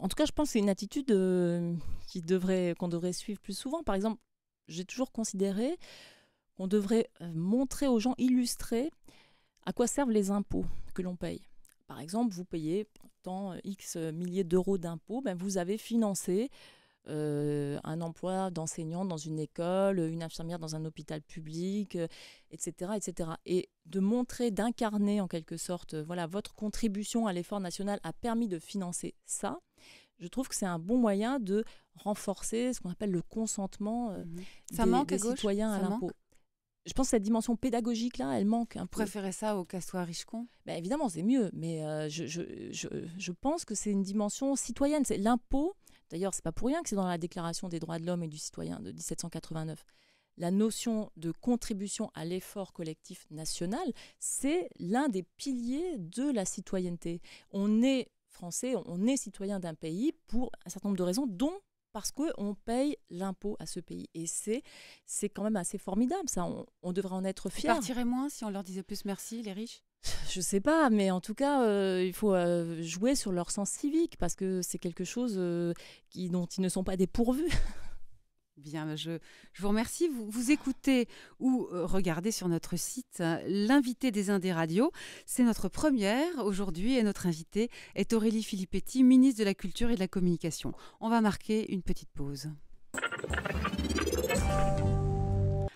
En tout cas, je pense que c'est une attitude qu'on devrait suivre plus souvent. Par exemple, j'ai toujours considéré qu'on devrait montrer aux gens, illustrer à quoi servent les impôts que l'on paye. Par exemple, vous payez tant X milliers d'euros d'impôts, vous avez financé un emploi d'enseignant dans une école, une infirmière dans un hôpital public, etc., etc. Et de montrer, d'incarner en quelque sorte, votre contribution à l'effort national a permis de financer ça. Je trouve que c'est un bon moyen de renforcer ce qu'on appelle le consentement des citoyens à l'impôt. Je pense que cette dimension pédagogique-là, elle manque un peu. Vous préférez ça au Castois-Richecon ? Évidemment, c'est mieux, mais je pense que c'est une dimension citoyenne. C'est l'impôt, d'ailleurs, c'est pas pour rien que c'est dans la Déclaration des droits de l'homme et du citoyen de 1789. La notion de contribution à l'effort collectif national, c'est l'un des piliers de la citoyenneté. On est français, on est citoyen d'un pays pour un certain nombre de raisons, dont parce qu'on paye l'impôt à ce pays. Et c'est quand même assez formidable, ça. On devrait en être fiers. Ils partiraient moins si on leur disait plus merci, les riches ? Je sais pas, mais en tout cas, il faut jouer sur leur sens civique, parce que c'est quelque chose dont ils ne sont pas dépourvus. Bien, je vous remercie. Vous écoutez ou regardez sur notre site l'invité des Indes Radio. C'est notre première aujourd'hui et notre invitée est Aurélie Filippetti, ministre de la Culture et de la Communication. On va marquer une petite pause.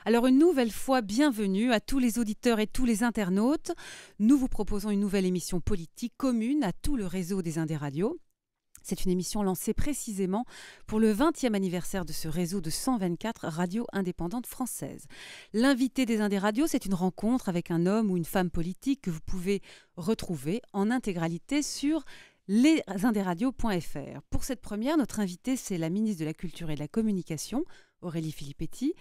Alors une nouvelle fois, bienvenue à tous les auditeurs et tous les internautes. Nous vous proposons une nouvelle émission politique commune à tout le réseau des Indes Radio. C'est une émission lancée précisément pour le 20e anniversaire de ce réseau de 124 radios indépendantes françaises. L'invité des Indes Radio, c'est une rencontre avec un homme ou une femme politique que vous pouvez retrouver en intégralité sur lesinderadios.fr. Pour cette première, notre invitée, c'est la ministre de la Culture et de la Communication, Aurélie Filippetti.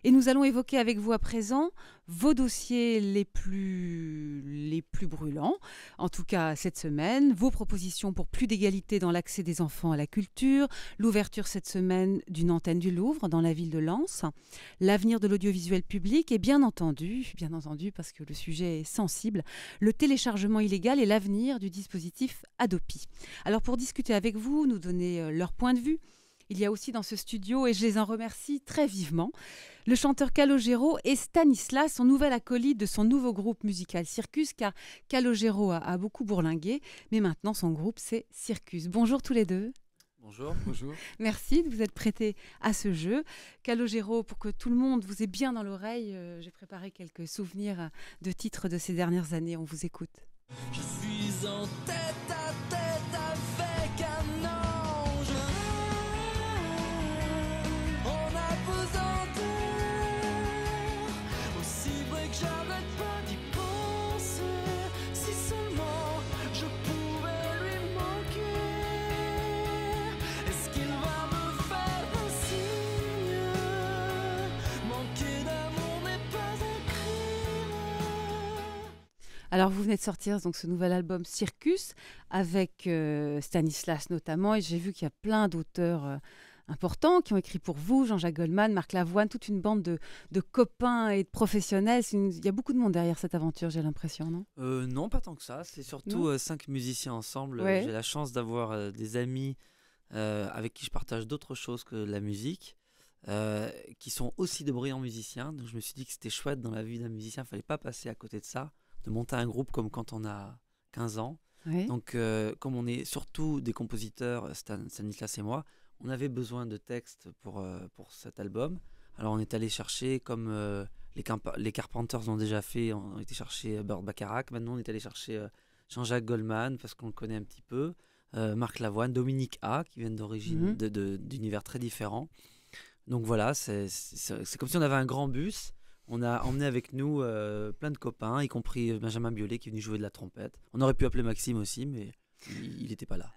Et nous allons évoquer avec vous à présent vos dossiers les plus brûlants, en tout cas cette semaine, vos propositions pour plus d'égalité dans l'accès des enfants à la culture, l'ouverture cette semaine d'une antenne du Louvre dans la ville de Lens, l'avenir de l'audiovisuel public et bien entendu, parce que le sujet est sensible, le téléchargement illégal et l'avenir du dispositif Hadopi. Alors pour discuter avec vous, nous donner leur point de vue, il y a aussi dans ce studio, et je les en remercie très vivement, le chanteur Calogero et Stanislas, son nouvel acolyte de son nouveau groupe musical Circus, car Calogero a beaucoup bourlingué, mais maintenant son groupe c'est Circus. Bonjour tous les deux. Bonjour. Bonjour. Merci de vous être prêtés à ce jeu. Calogero, pour que tout le monde vous ait bien dans l'oreille, j'ai préparé quelques souvenirs de titres de ces dernières années. On vous écoute. Je suis en tête à tête avec un ange. En apesanteur, aussi vrai que j'arrête pas Alors, vous venez de sortir donc, ce nouvel album Circus avec Stanislas notamment. Et j'ai vu qu'il y a plein d'auteurs importants qui ont écrit pour vous. Jean-Jacques Goldman, Marc Lavoine, toute une bande de copains et de professionnels. Il y a beaucoup de monde derrière cette aventure, j'ai l'impression, non? Non, pas tant que ça. C'est surtout 5 musiciens ensemble. Ouais. J'ai la chance d'avoir des amis avec qui je partage d'autres choses que la musique, qui sont aussi de brillants musiciens. Donc je me suis dit que c'était chouette dans la vie d'un musicien. Il ne fallait pas passer à côté de ça, de monter un groupe comme quand on a 15 ans. Ouais. Donc comme on est surtout des compositeurs, Stanislas et moi, on avait besoin de textes pour cet album. Alors on est allé chercher, comme les Carpenters l'ont déjà fait, on a été chercher Burt Bacharach. Maintenant on est allé chercher Jean-Jacques Goldman, parce qu'on le connaît un petit peu, Marc Lavoine, Dominique A, qui viennent d'origine, d'univers très différents. Donc voilà, c'est comme si on avait un grand bus. On a emmené avec nous plein de copains, y compris Benjamin Biolay qui est venu jouer de la trompette. On aurait pu appeler Maxime aussi, mais il n'était pas là.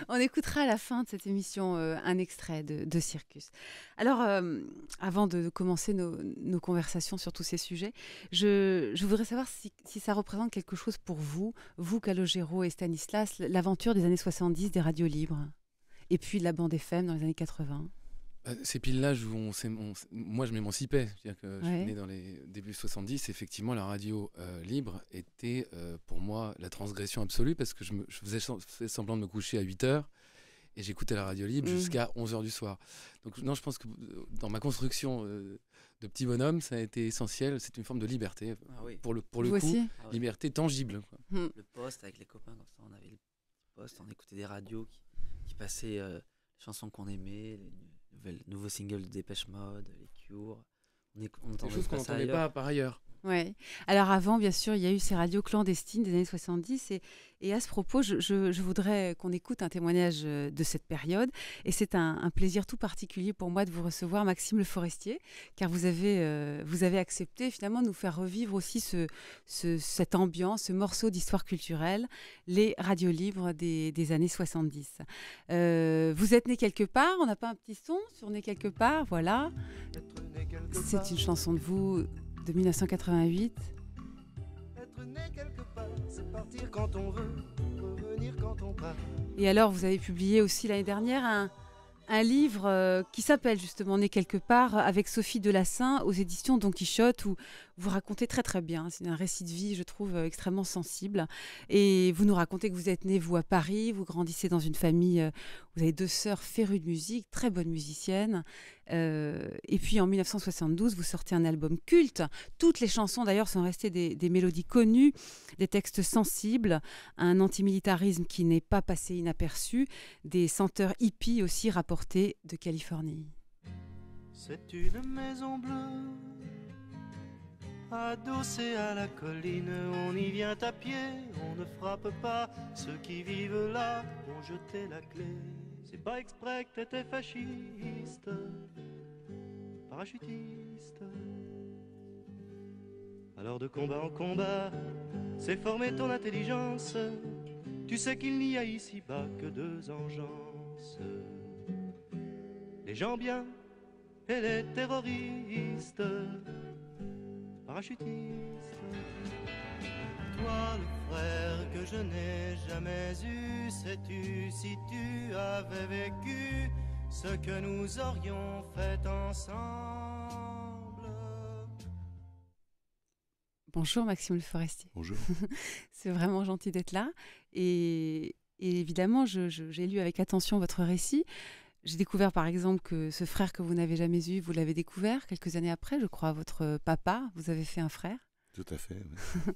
On écoutera à la fin de cette émission un extrait de Circus. Alors, avant de commencer nos conversations sur tous ces sujets, je voudrais savoir si ça représente quelque chose pour vous, Calogero et Stanislas, l'aventure des années 70 des radios libres, et puis de la bande FM dans les années 80. Ces piles-là, moi je m'émancipais. C'est-à-dire que je Ouais. suis né dans les débuts 70. Effectivement, la radio libre était pour moi la transgression absolue parce que je faisais semblant de me coucher à 8h et j'écoutais la radio libre jusqu'à 11h du soir. Donc non, je pense que dans ma construction de petit bonhomme, ça a été essentiel. C'est une forme de liberté. Ah oui. Pour le Vous coup, aussi liberté tangible, quoi. Le poste avec les copains, comme ça, on avait le poste, on écoutait des radios qui passaient les chansons qu'on aimait, les nouveaux singles de Dépêche Mode, les Cure. On Des entendait choses qu'on pas ça n'entendait ailleurs. pas par ailleurs. Ouais. Alors avant, bien sûr, il y a eu ces radios clandestines des années 70 et à ce propos, je voudrais qu'on écoute un témoignage de cette période et c'est un plaisir tout particulier pour moi de vous recevoir, Maxime Le Forestier, car vous avez accepté finalement de nous faire revivre aussi cette ambiance, ce morceau d'histoire culturelle, les radios libres des années 70. Vous êtes né quelque part, on n'a pas un petit son sur Né quelque part, voilà. C'est une chanson de vous de 1988. Être né quelque part, c'est partir quand on veut, revenir quand on part. Et alors, vous avez publié aussi l'année dernière un livre qui s'appelle justement Né quelque part avec Sophie Delassin aux éditions Don Quichotte où vous racontez très très bien. C'est un récit de vie, je trouve, extrêmement sensible. Et vous nous racontez que vous êtes né, vous, à Paris, vous grandissez dans une famille, vous avez 2 sœurs férues de musique, très bonnes musiciennes. Et puis en 1972, vous sortez un album culte. Toutes les chansons d'ailleurs sont restées des mélodies connues, des textes sensibles, un antimilitarisme qui n'est pas passé inaperçu, des senteurs hippies aussi rapportés de Californie. C'est une maison bleue, adossée à la colline. On y vient à pied, on ne frappe pas. Ceux qui vivent là ont jeté la clé. C'est pas exprès que t'étais fasciste, parachutiste. Alors de combat en combat, c'est former ton intelligence. Tu sais qu'il n'y a ici-bas que 2 engences, les gens bien et les terroristes, parachutistes. Toi, le frère que je n'ai jamais eu, sais-tu si tu avais vécu ce que nous aurions fait ensemble? Bonjour Maxime Le Forestier. Bonjour. C'est vraiment gentil d'être là. Et évidemment, j'ai lu avec attention votre récit. J'ai découvert par exemple que ce frère que vous n'avez jamais eu, vous l'avez découvert quelques années après, je crois, votre papa. Vous avez fait un frère. Tout à fait. Oui.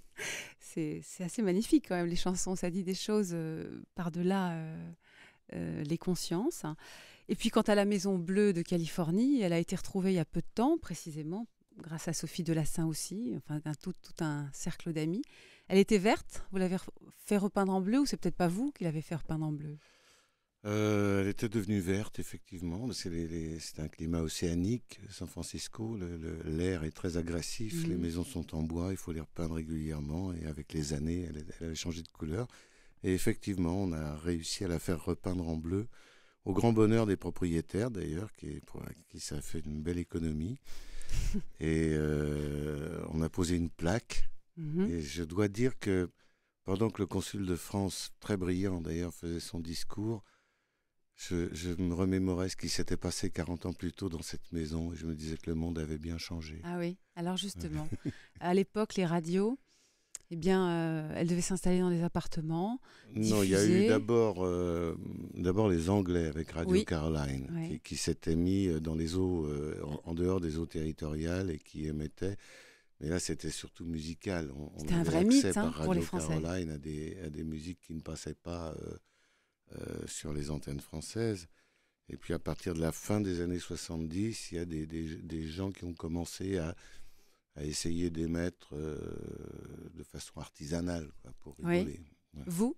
C'est assez magnifique quand même, les chansons. Ça dit des choses par-delà les consciences. Et puis quant à la Maison Bleue de Californie, elle a été retrouvée il y a peu de temps, précisément, grâce à Sophie Delassin aussi, enfin tout un cercle d'amis. Elle était verte, vous l'avez fait repeindre en bleu ou c'est peut-être pas vous qui l'avez fait repeindre en bleu? Elle était devenue verte, effectivement, parce que c'est un climat océanique, San Francisco, l'air est très agressif, les maisons sont en bois, il faut les repeindre régulièrement, et avec les années, elle avait changé de couleur. Et effectivement, on a réussi à la faire repeindre en bleu, au grand bonheur des propriétaires d'ailleurs, qui ça a fait une belle économie. Et on a posé une plaque Et je dois dire que pendant que le consul de France, très brillant d'ailleurs, faisait son discours, je me remémorais ce qui s'était passé 40 ans plus tôt dans cette maison et je me disais que le monde avait bien changé. Ah oui, alors justement, à l'époque, les radios, eh bien, elles devaient s'installer dans des appartements. Non, il y a eu d'abord les Anglais avec Radio Caroline qui s'étaient mis dans les eaux, en dehors des eaux territoriales et qui émettaient. Mais là, c'était surtout musical. C'était un vrai mythe pour les Français. Radio Caroline à des musiques qui ne passaient pas sur les antennes françaises. Et puis à partir de la fin des années 70, il y a des gens qui ont commencé à essayer d'émettre de façon artisanale, quoi, pour rigoler. Ouais. Vous ?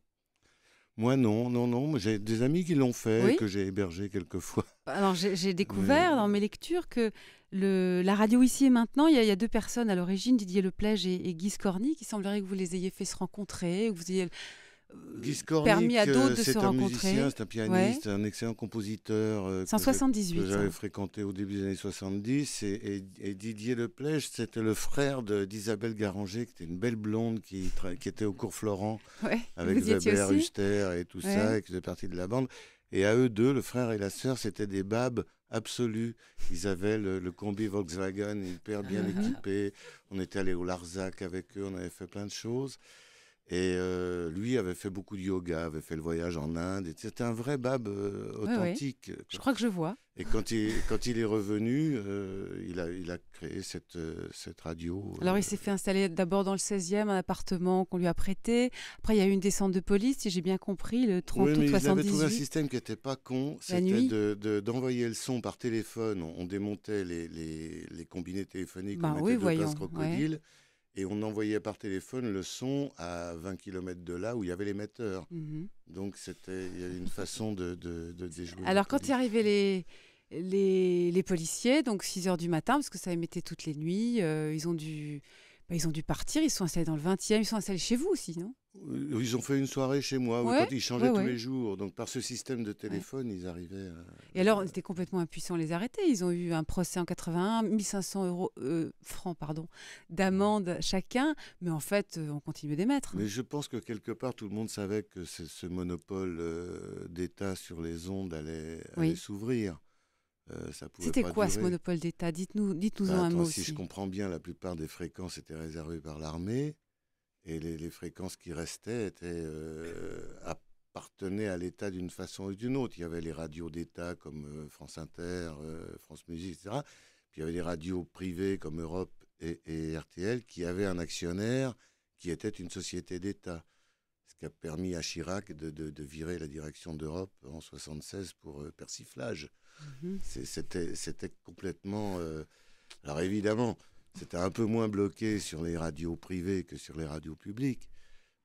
Moi, non. J'ai des amis qui l'ont fait, que j'ai hébergé quelquefois. Alors, j'ai découvert dans mes lectures que la radio Ici et Maintenant, il y a deux personnes à l'origine, Didier Leplège et Guy Scorny, qui semblerait que vous les ayez fait se rencontrer, que vous ayez permis à d'autres de se rencontrer. Musicien, c'est un pianiste, un excellent compositeur. C'est en 78. Que j'avais fréquenté au début des années 70. Et Didier Leplège, c'était le frère d'Isabelle Garanger, qui était une belle blonde qui était au cours Florent, avec Weber, Huster et tout ça, et qui faisait partie de la bande. Et à eux deux, le frère et la sœur, c'était des babes absolues. Ils avaient le combi Volkswagen hyper bien équipé. On était allé au Larzac avec eux, on avait fait plein de choses. Et lui avait fait beaucoup de yoga, avait fait le voyage en Inde. C'était un vrai bab authentique. Oui. Je crois que je vois. Et quand il est revenu, il a créé cette radio. Alors il s'est fait installer d'abord dans le 16e, un appartement qu'on lui a prêté. Après il y a eu une descente de police, si j'ai bien compris, le 30 août 78. Il avait trouvé un système qui n'était pas con. C'était d'envoyer le son par téléphone. On démontait les combinés téléphoniques, on mettait deux places crocodile. Ouais. Et on envoyait par téléphone le son à 20 km de là où il y avait l'émetteur. Donc il y avait une façon de déjouer. Alors quand est arrivé les policiers, donc 6h du matin, parce que ça émettait toutes les nuits, ils ont dû partir, ils sont installés dans le 20e, ils sont installés chez vous aussi, non ? Ils ont fait une soirée chez moi, quand ils changeaient tous les jours. Donc par ce système de téléphone, ils arrivaient à... Et alors, on était complètement impuissants à les arrêter. Ils ont eu un procès en 81, 1500 francs d'amende chacun. Mais en fait, on continuait d'émettre. Mais je pense que quelque part, tout le monde savait que ce monopole d'État sur les ondes allait s'ouvrir. C'était quoi ce monopole d'État ? Dites-nous-en un mot aussi. Si je comprends bien, la plupart des fréquences étaient réservées par l'armée. Et les fréquences qui restaient appartenaient à l'État d'une façon ou d'une autre. Il y avait les radios d'État comme France Inter, France Musique, etc. Puis il y avait les radios privées comme Europe et RTL qui avaient un actionnaire qui était une société d'État. Ce qui a permis à Chirac de virer la direction d'Europe en 1976 pour persiflage. C'était complètement... Alors évidemment... C'était un peu moins bloqué sur les radios privées que sur les radios publiques.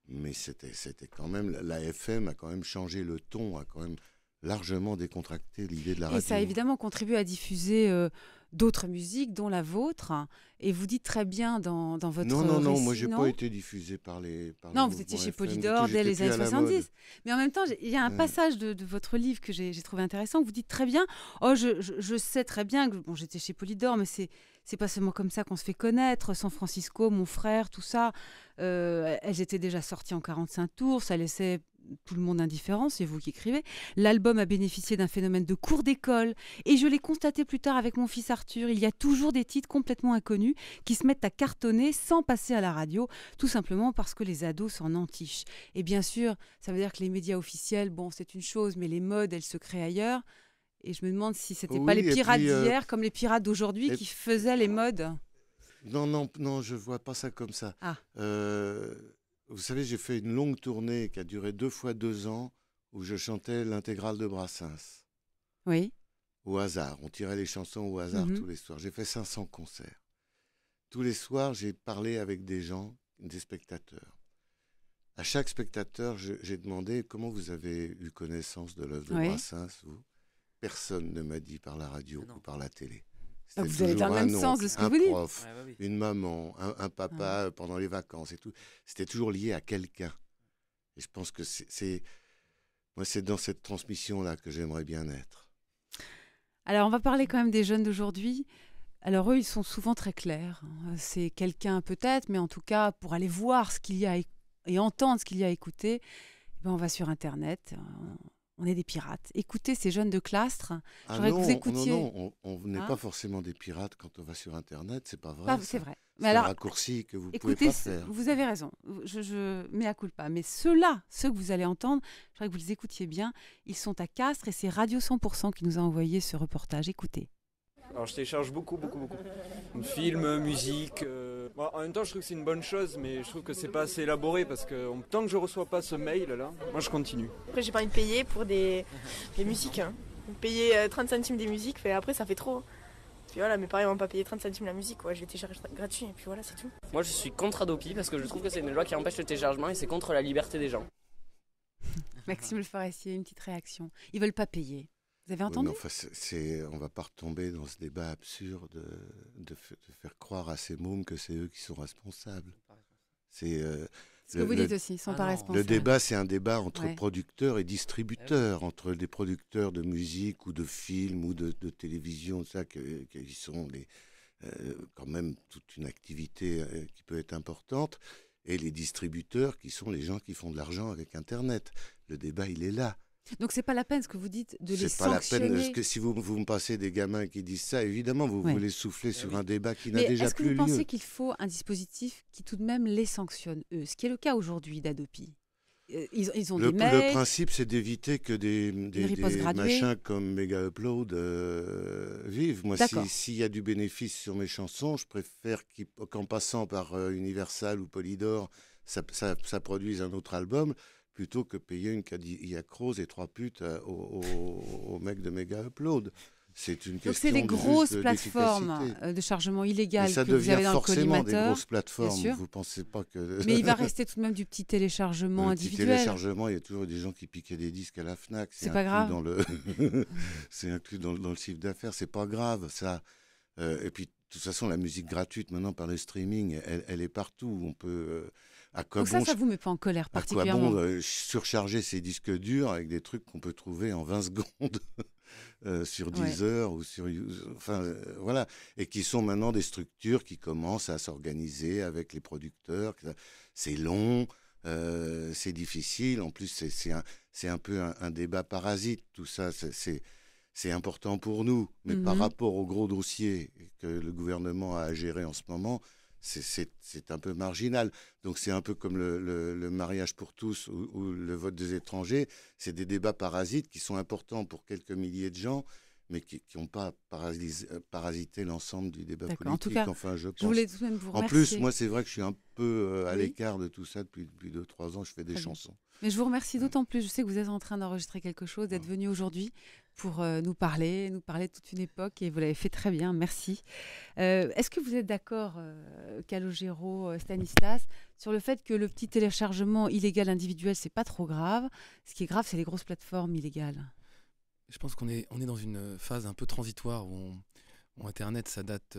Mais c'était quand même... La FM a quand même changé le ton, a quand même largement décontracté l'idée de la radio. Et ça a évidemment contribué à diffuser d'autres musiques, dont la vôtre. Et vous dites très bien dans votre Non, récit, moi j'ai pas été diffusé par les non, vous étiez chez Polydor dès les années 70. Mais en même temps, il y a un passage de votre livre que j'ai trouvé intéressant. Vous dites très bien, je sais très bien que j'étais chez Polydor, mais c'est pas seulement comme ça qu'on se fait connaître. San Francisco, mon frère, tout ça, elles étaient déjà sorties en 45 tours, ça laissait tout le monde indifférent, c'est vous qui écrivez. L'album a bénéficié d'un phénomène de cours d'école et je l'ai constaté plus tard avec mon fils Arthur. Il y a toujours des titres complètement inconnus qui se mettent à cartonner sans passer à la radio, tout simplement parce que les ados s'en entichent. Et bien sûr, ça veut dire que les médias officiels, c'est une chose, mais les modes, elles se créent ailleurs. Et je me demande si c'était pas les pirates d'hier comme les pirates d'aujourd'hui qui faisaient les modes. Non, je vois pas ça comme ça. Vous savez, j'ai fait une longue tournée qui a duré 2 fois 2 ans où je chantais l'intégrale de Brassens. Oui. Au hasard. On tirait les chansons au hasard tous les soirs. J'ai fait 500 concerts. Tous les soirs, j'ai parlé avec des gens, des spectateurs. À chaque spectateur, j'ai demandé comment vous avez eu connaissance de l'œuvre de Brassens, vous. Personne ne m'a dit par la radio ou par la télé. Vous allez dans le même sens de ce que vous dites. Un prof, une maman, un papa pendant les vacances et tout. C'était toujours lié à quelqu'un. Et je pense que c'est dans cette transmission-là que j'aimerais bien être. Alors, on va parler quand même des jeunes d'aujourd'hui. Alors eux, ils sont souvent très clairs. C'est quelqu'un peut-être, mais en tout cas, pour aller voir ce qu'il y a et entendre ce qu'il y a à écouter, on va sur Internet. On est des pirates. Écoutez ces jeunes de Clastres. J'aimerais que vous écoutiez. Non, on n'est pas forcément des pirates quand on va sur Internet, c'est pas vrai. C'est vrai. C'est un raccourci que vous pouvez pas faire. Vous avez raison, je mea culpa. Mais ceux que vous allez entendre, j'aimerais que vous les écoutiez bien. Ils sont à Castres et c'est Radio 100% qui nous a envoyé ce reportage. Écoutez. Alors je télécharge beaucoup. Films, musique. En même temps, je trouve que c'est une bonne chose, mais je trouve que c'est pas assez élaboré parce que tant que je reçois pas ce mail là, moi je continue. Après, j'ai pas envie de payer pour des musiques. Hein. Payer 30 centimes des musiques, après ça fait trop. Puis voilà, mes parents vont pas payer 30 centimes la musique, je vais télécharger gratuit et puis voilà, c'est tout. Moi, je suis contre Adopi parce que je trouve que c'est une loi qui empêche le téléchargement et c'est contre la liberté des gens. Maxime Le Forestier, une petite réaction. Ils veulent pas payer. Vous avez entendu ? On va pas retomber dans ce débat absurde de faire croire à ces mômes que c'est eux qui sont responsables. C'est ce que vous dites aussi, ils sont pas responsables. Le débat, c'est un débat entre producteurs et distributeurs, entre des producteurs de musique ou de films ou de télévision, ça, qui sont quand même toute une activité qui peut être importante, et les distributeurs qui sont les gens qui font de l'argent avec Internet. Le débat, il est là. Donc c'est pas la peine, ce que vous dites, de les sanctionner. C'est pas la peine, parce que si vous me passez des gamins qui disent ça, évidemment, vous voulez souffler sur un débat qui n'a déjà plus lieu. Mais est-ce que vous pensez qu'il faut un dispositif qui tout de même les sanctionne, eux ? Ce qui est le cas aujourd'hui d'Adopi. Ils ont des mails. Le principe, c'est d'éviter que des machins comme Mega Upload vivent. Moi, s'il y a du bénéfice sur mes chansons, je préfère qu'en passant par Universal ou Polydor, ça produise un autre album, plutôt que payer une Cadillac Rose et 3 putes au mec de Mega Upload. C'est une question. Donc c'est des grosses plateformes de chargement illégal que vous avez dans le collimateur. Ça devient forcément des grosses plateformes. Vous pensez pas que. Mais il va rester tout de même du petit téléchargement individuel. Le petit téléchargement, il y a toujours des gens qui piquaient des disques à la Fnac. C'est pas grave. C'est inclus dans le chiffre d'affaires. C'est pas grave ça. Et puis de toute façon, la musique gratuite maintenant par le streaming, elle est partout. On peut. Donc ça vous met pas en colère particulièrement. À quoi bon surcharger ses disques durs avec des trucs qu'on peut trouver en 20 secondes sur Deezer ou sur... voilà. Et qui sont maintenant des structures qui commencent à s'organiser avec les producteurs. C'est long, c'est difficile. En plus, c'est un peu un débat parasite, tout ça. C'est important pour nous. Mais par rapport au gros dossier que le gouvernement a à gérer en ce moment, c'est un peu marginal. Donc c'est un peu comme le mariage pour tous ou le vote des étrangers. C'est des débats parasites qui sont importants pour quelques milliers de gens, mais qui n'ont pas parasité l'ensemble du débat politique. En tout cas, je pense. Je voulais tout de même vous remercier. En plus, moi, c'est vrai que je suis un peu à l'écart de tout ça depuis 2-3 ans. Je fais des chansons. Mais je vous remercie d'autant plus. Je sais que vous êtes en train d'enregistrer quelque chose, d'être venu aujourd'hui pour nous parler de toute une époque, et vous l'avez fait très bien. Merci. Est-ce que vous êtes d'accord, Calogero, Stanislas, sur le fait que le petit téléchargement illégal individuel, c'est pas trop grave. Ce qui est grave, c'est les grosses plateformes illégales. Je pense qu'on est dans une phase un peu transitoire où Internet, ça date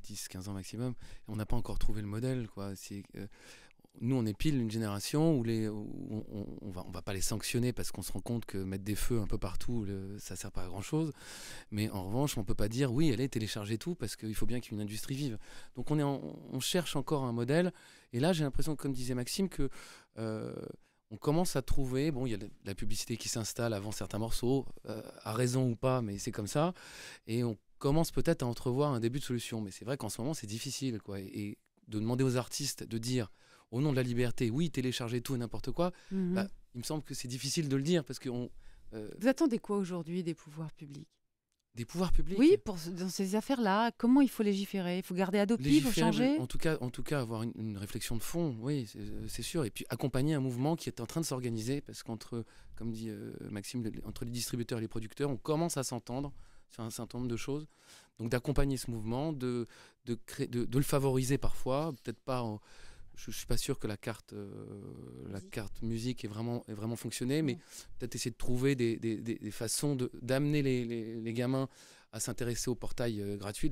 10-15 ans maximum, et on n'a pas encore trouvé le modèle. Nous, on est pile une génération où on va pas les sanctionner parce qu'on se rend compte que mettre des feux un peu partout, ça sert pas à grand-chose. Mais en revanche, on peut pas dire oui, allez télécharger tout parce qu'il faut bien qu'il y ait une industrie vive. Donc on cherche encore un modèle. Et là, j'ai l'impression, comme disait Maxime, que on commence à trouver, il y a la publicité qui s'installe avant certains morceaux, à raison ou pas, mais c'est comme ça. Et on commence peut-être à entrevoir un début de solution. Mais c'est vrai qu'en ce moment, c'est difficile, et de demander aux artistes de dire, au nom de la liberté, oui, téléchargez tout et n'importe quoi, il me semble que c'est difficile de le dire parce que Vous attendez quoi aujourd'hui des pouvoirs publics ? Des pouvoirs publics ? Oui, dans ces affaires-là, comment il faut légiférer ? Il faut garder Adopi, il faut changer ? En tout cas, avoir une réflexion de fond, oui, c'est sûr. Et puis accompagner un mouvement qui est en train de s'organiser parce qu'entre, comme dit Maxime, entre les distributeurs et les producteurs, on commence à s'entendre sur un certain nombre de choses. Donc d'accompagner ce mouvement, de le favoriser parfois, peut-être pas... Je ne suis pas sûr que la carte musique ait vraiment fonctionné, mais peut-être essayer de trouver des façons d'amener les gamins à s'intéresser au portail gratuit.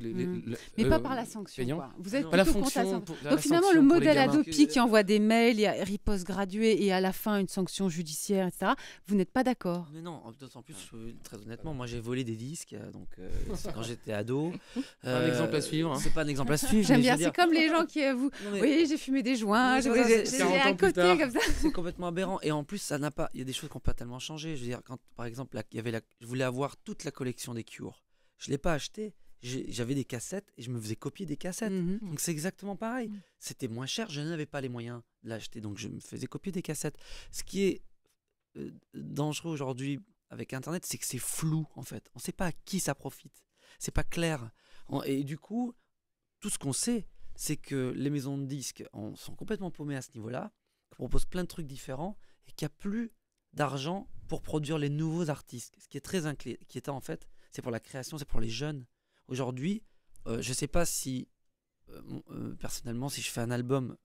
Mais pas par la sanction. Payant. Quoi. Vous êtes pas la plutôt fonction. contre la sanction. Donc finalement, le modèle Adopi qui envoie des mails, il y a riposte graduée et à la fin une sanction judiciaire, etc. Vous n'êtes pas d'accord? Mais non, d'autant plus, très honnêtement, moi j'ai volé des disques quand j'étais ado. Un exemple à suivre. Hein. C'est pas un exemple à suivre. J'aime bien, c'est comme les gens qui vous. Oui, j'ai fumé des joints, j'ai un côté comme ça. C'est complètement aberrant. Et en plus, ça n'a pas. Il y a des choses qui n'ont pas tellement changé. Je veux dire, quand par exemple, je voulais avoir toute la collection des Cure. Je ne l'ai pas acheté. J'avais des cassettes et je me faisais copier des cassettes. Donc c'est exactement pareil. C'était moins cher, je n'avais pas les moyens de l'acheter. Donc je me faisais copier des cassettes. Ce qui est dangereux aujourd'hui avec Internet, c'est que c'est flou en fait. On ne sait pas à qui ça profite. C'est pas clair. Et du coup, tout ce qu'on sait, c'est que les maisons de disques sont complètement paumées à ce niveau-là, qui proposent plein de trucs différents et qu'il n'y a plus d'argent pour produire les nouveaux artistes. Ce qui est très inquiétant en fait, c'est pour la création, c'est pour les jeunes. Aujourd'hui, je ne sais pas si, personnellement, si je fais un album,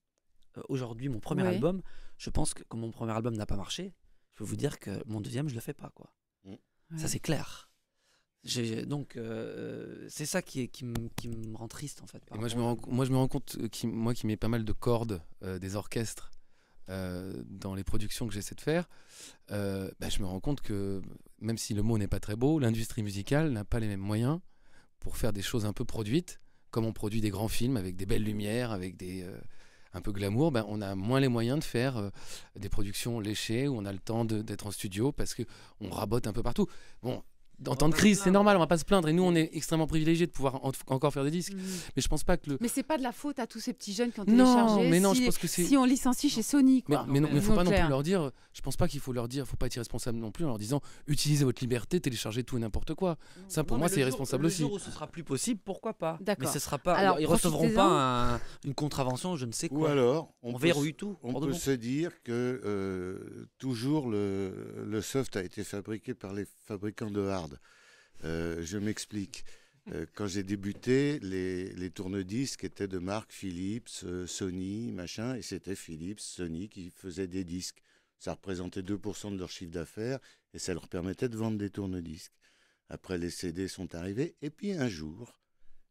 aujourd'hui, mon premier album, je pense que comme mon premier album n'a pas marché, je peux vous dire que mon deuxième, je ne le fais pas. Quoi. Ça, c'est clair. Donc, c'est ça qui me rend triste, en fait. Moi, je me rends compte, moi qui mets pas mal de cordes des orchestres dans les productions que j'essaie de faire, je me rends compte que, même si le mot n'est pas très beau, l'industrie musicale n'a pas les mêmes moyens pour faire des choses un peu produites, comme on produit des grands films avec des belles lumières, avec des un peu glamour. On a moins les moyens de faire des productions léchées où on a le temps d'être en studio parce qu'on rabote un peu partout. Bon, en temps de crise, c'est normal, on va pas se plaindre. Et nous, on est extrêmement privilégiés de pouvoir encore faire des disques. Mais je pense pas que Mais c'est pas de la faute à tous ces petits jeunes qui ont téléchargé. Mais non, je pense que c'est. Si on licencie chez Sony, quoi. Mais non, mais faut pas non plus leur dire. Je pense pas qu'il faut leur dire. Faut pas être irresponsable non plus en leur disant utilisez votre liberté, téléchargez tout et n'importe quoi. Ça, pour moi, c'est irresponsable aussi. Le jour où ce sera plus possible, pourquoi pas? D'accord. Mais ce sera pas. Alors, ils recevront pas une contravention, je ne sais quoi. Ou alors, on verrouille tout. On peut se dire que toujours le soft a été fabriqué par les fabricants de hard. Je m'explique. Quand j'ai débuté, les tourne-disques étaient de marque Philips, Sony, machin, et c'était Philips, Sony qui faisaient des disques. Ça représentait 2% de leur chiffre d'affaires et ça leur permettait de vendre des tourne-disques. Après, les CD sont arrivés et puis un jour,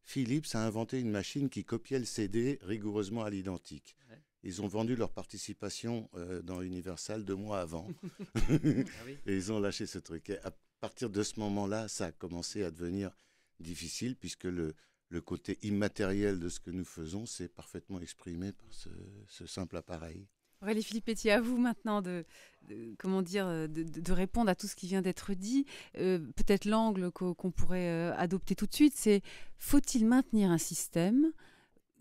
Philips a inventé une machine qui copiait le CD rigoureusement à l'identique. Ouais. Ils ont vendu leur participation dans Universal 2 mois avant. Et ils ont lâché ce truc. Et à partir de ce moment-là, ça a commencé à devenir difficile puisque le côté immatériel de ce que nous faisons s'est parfaitement exprimé par ce simple appareil. Aurélie Filippetti, à vous maintenant de répondre à tout ce qui vient d'être dit. Peut-être l'angle qu'on pourrait adopter tout de suite, c'est faut-il maintenir un système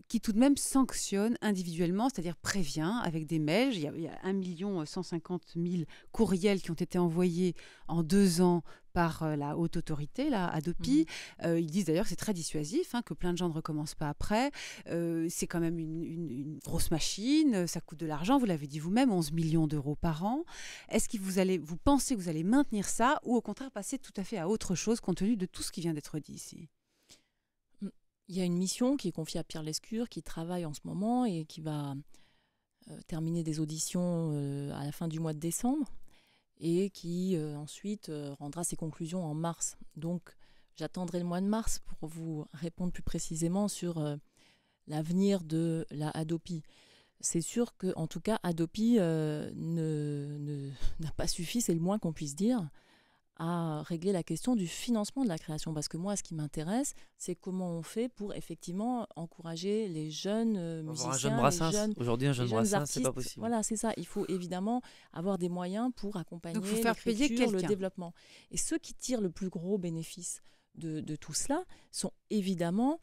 qui tout de même sanctionne individuellement, c'est-à-dire prévient avec des mails. Il y a 1 150 000 courriels qui ont été envoyés en 2 ans par la haute autorité, la Adopi. Ils disent d'ailleurs que c'est très dissuasif, que plein de gens ne recommencent pas après. C'est quand même une grosse machine, ça coûte de l'argent, vous l'avez dit vous-même, 11 millions d'euros par an. Est-ce que vous pensez que vous allez maintenir ça ou au contraire passer tout à fait à autre chose compte tenu de tout ce qui vient d'être dit ici ? Il y a une mission qui est confiée à Pierre Lescure, qui travaille en ce moment et qui va terminer des auditions à la fin du mois de décembre et qui ensuite rendra ses conclusions en mars. Donc j'attendrai le mois de mars pour vous répondre plus précisément sur l'avenir de la Adopi. C'est sûr qu'en tout cas, Adopi n'a pas suffi, c'est le moins qu'on puisse dire, à régler la question du financement de la création. Parce que moi, ce qui m'intéresse, c'est comment on fait pour effectivement encourager les jeunes musiciens, un jeune Brassens. Aujourd'hui, un jeune Brassens, c'est pas possible. Voilà, c'est ça. Il faut évidemment avoir des moyens pour accompagner l'écriture, le développement. Et ceux qui tirent le plus gros bénéfice de tout cela sont évidemment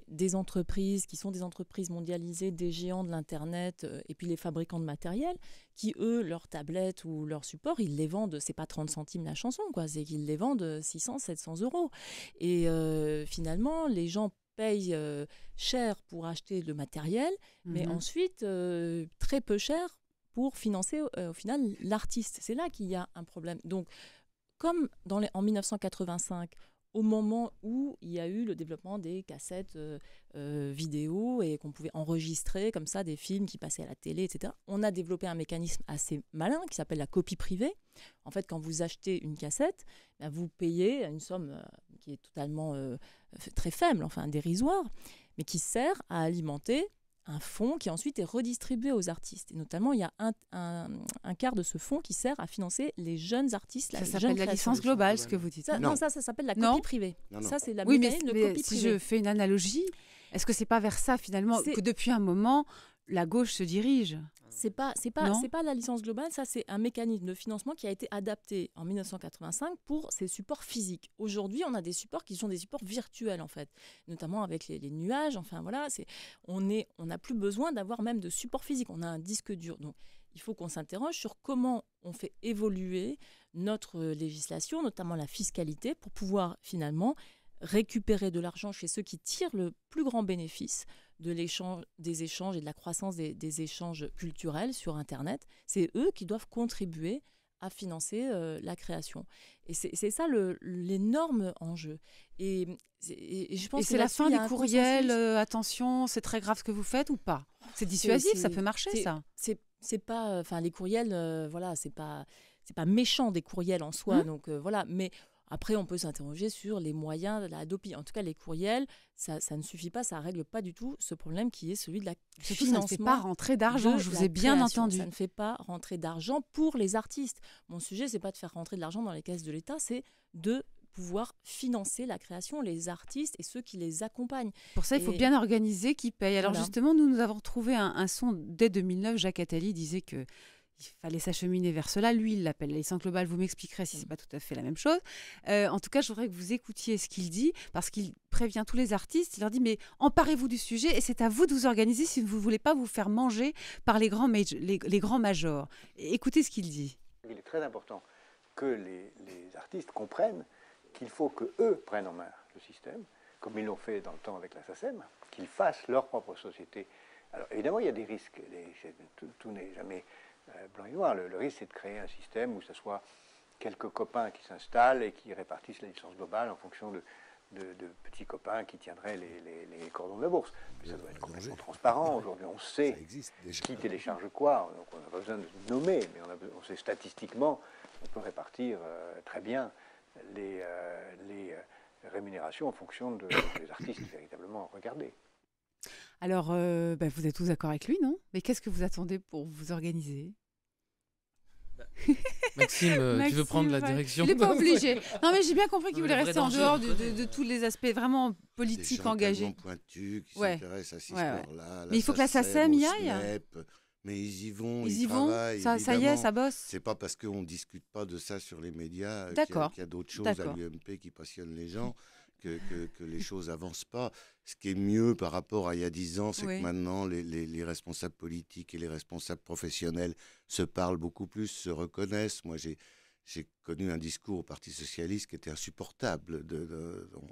des entreprises qui sont des entreprises mondialisées, des géants de l'Internet et puis les fabricants de matériel qui, eux, leurs tablettes ou leurs supports, ils les vendent, c'est pas 30 centimes la chanson, quoi, c'est qu'ils les vendent 600, 700 euros. Et finalement, les gens payent cher pour acheter le matériel, mais ensuite très peu cher pour financer au final l'artiste. C'est là qu'il y a un problème. Donc, comme en 1985, au moment où il y a eu le développement des cassettes vidéo et qu'on pouvait enregistrer comme ça des films qui passaient à la télé, etc. On a développé un mécanisme assez malin qui s'appelle la copie privée. En fait, quand vous achetez une cassette, vous payez une somme qui est totalement très faible, enfin dérisoire, mais qui sert à alimenter un fonds qui ensuite est redistribué aux artistes. Et notamment, il y a un quart de ce fonds qui sert à financer les jeunes artistes. Ça s'appelle la licence globale, ce que vous dites. Non, ça s'appelle la copie privée. Non. Ça, c'est la oui, mécanisme de copie si privée. je fais une analogie, est-ce que c'est pas vers ça finalement que depuis un moment la gauche se dirige? C'est pas la licence globale, ça c'est un mécanisme de financement qui a été adapté en 1985 pour ces supports physiques. Aujourd'hui, on a des supports qui sont des supports virtuels en fait, notamment avec les nuages. Enfin voilà, on n'a plus besoin d'avoir même de support physique. On a un disque dur. Donc il faut qu'on s'interroge sur comment on fait évoluer notre législation, notamment la fiscalité, pour pouvoir finalement récupérer de l'argent chez ceux qui tirent le plus grand bénéfice des échanges et de la croissance des échanges culturels sur Internet. C'est eux qui doivent contribuer à financer la création. Et c'est ça l'énorme enjeu. Et je pense et c'est la fin des courriels, attention, c'est très grave ce que vous faites ou pas? C'est dissuasif, ça peut marcher ça. C'est pas, enfin les courriels, voilà, c'est pas méchant des courriels en soi, donc voilà, mais après, on peut s'interroger sur les moyens de la Hadopi. En tout cas, les courriels, ça ne suffit pas, ça ne règle pas du tout ce problème qui est celui de la financement. Ça ne fait pas rentrer d'argent, je vous ai bien entendu. Ça ne fait pas rentrer d'argent pour les artistes. Mon sujet, ce n'est pas de faire rentrer de l'argent dans les caisses de l'État, c'est de pouvoir financer la création, les artistes et ceux qui les accompagnent. Pour ça, il faut bien organiser qui paye. Alors justement, nous avons retrouvé un son dès 2009. Jacques Attali disait que il fallait s'acheminer vers cela. Lui, il l'appelle la licence globale. Vous m'expliquerez si ce n'est pas tout à fait la même chose. En tout cas, je voudrais que vous écoutiez ce qu'il dit, parce qu'il prévient tous les artistes. Il leur dit, mais emparez-vous du sujet et c'est à vous de vous organiser si vous ne voulez pas vous faire manger par les grands majors. Écoutez ce qu'il dit. Il est très important que les artistes comprennent qu'il faut qu'eux prennent en main le système, comme ils l'ont fait dans le temps avec la SACEM, qu'ils fassent leur propre société. Alors évidemment, il y a des risques. Tout n'est jamais blanc et noir. Le risque, c'est de créer un système où ce soit quelques copains qui s'installent et qui répartissent la licence globale en fonction de petits copains qui tiendraient les cordons de la bourse. Mais ça doit être complètement transparent. Aujourd'hui, on sait qui télécharge quoi. Donc on n'a pas besoin de nommer, mais on sait statistiquement, on peut répartir très bien les rémunérations en fonction des artistes véritablement regardés. Alors, vous êtes tous d'accord avec lui, non? Mais qu'est-ce que vous attendez pour vous organiser? Maxime, tu veux prendre la direction? Il n'est pas obligé. Non, mais j'ai bien compris qu'il voulait rester en dehors de tous les aspects vraiment politiques engagés. Des gens pointus qui s'intéressent à ces sports-là. Mais il faut que la SACEM y aille. Mais ils y vont, ils travaillent. Ça y est, ça bosse. C'est pas parce qu'on ne discute pas de ça sur les médias qu'il y a d'autres choses à l'UMP qui passionnent les gens. Que les choses n'avancent pas. Ce qui est mieux par rapport à il y a 10 ans, c'est que maintenant, les responsables politiques et les responsables professionnels se parlent beaucoup plus, se reconnaissent. Moi, j'ai connu un discours au Parti Socialiste qui était insupportable.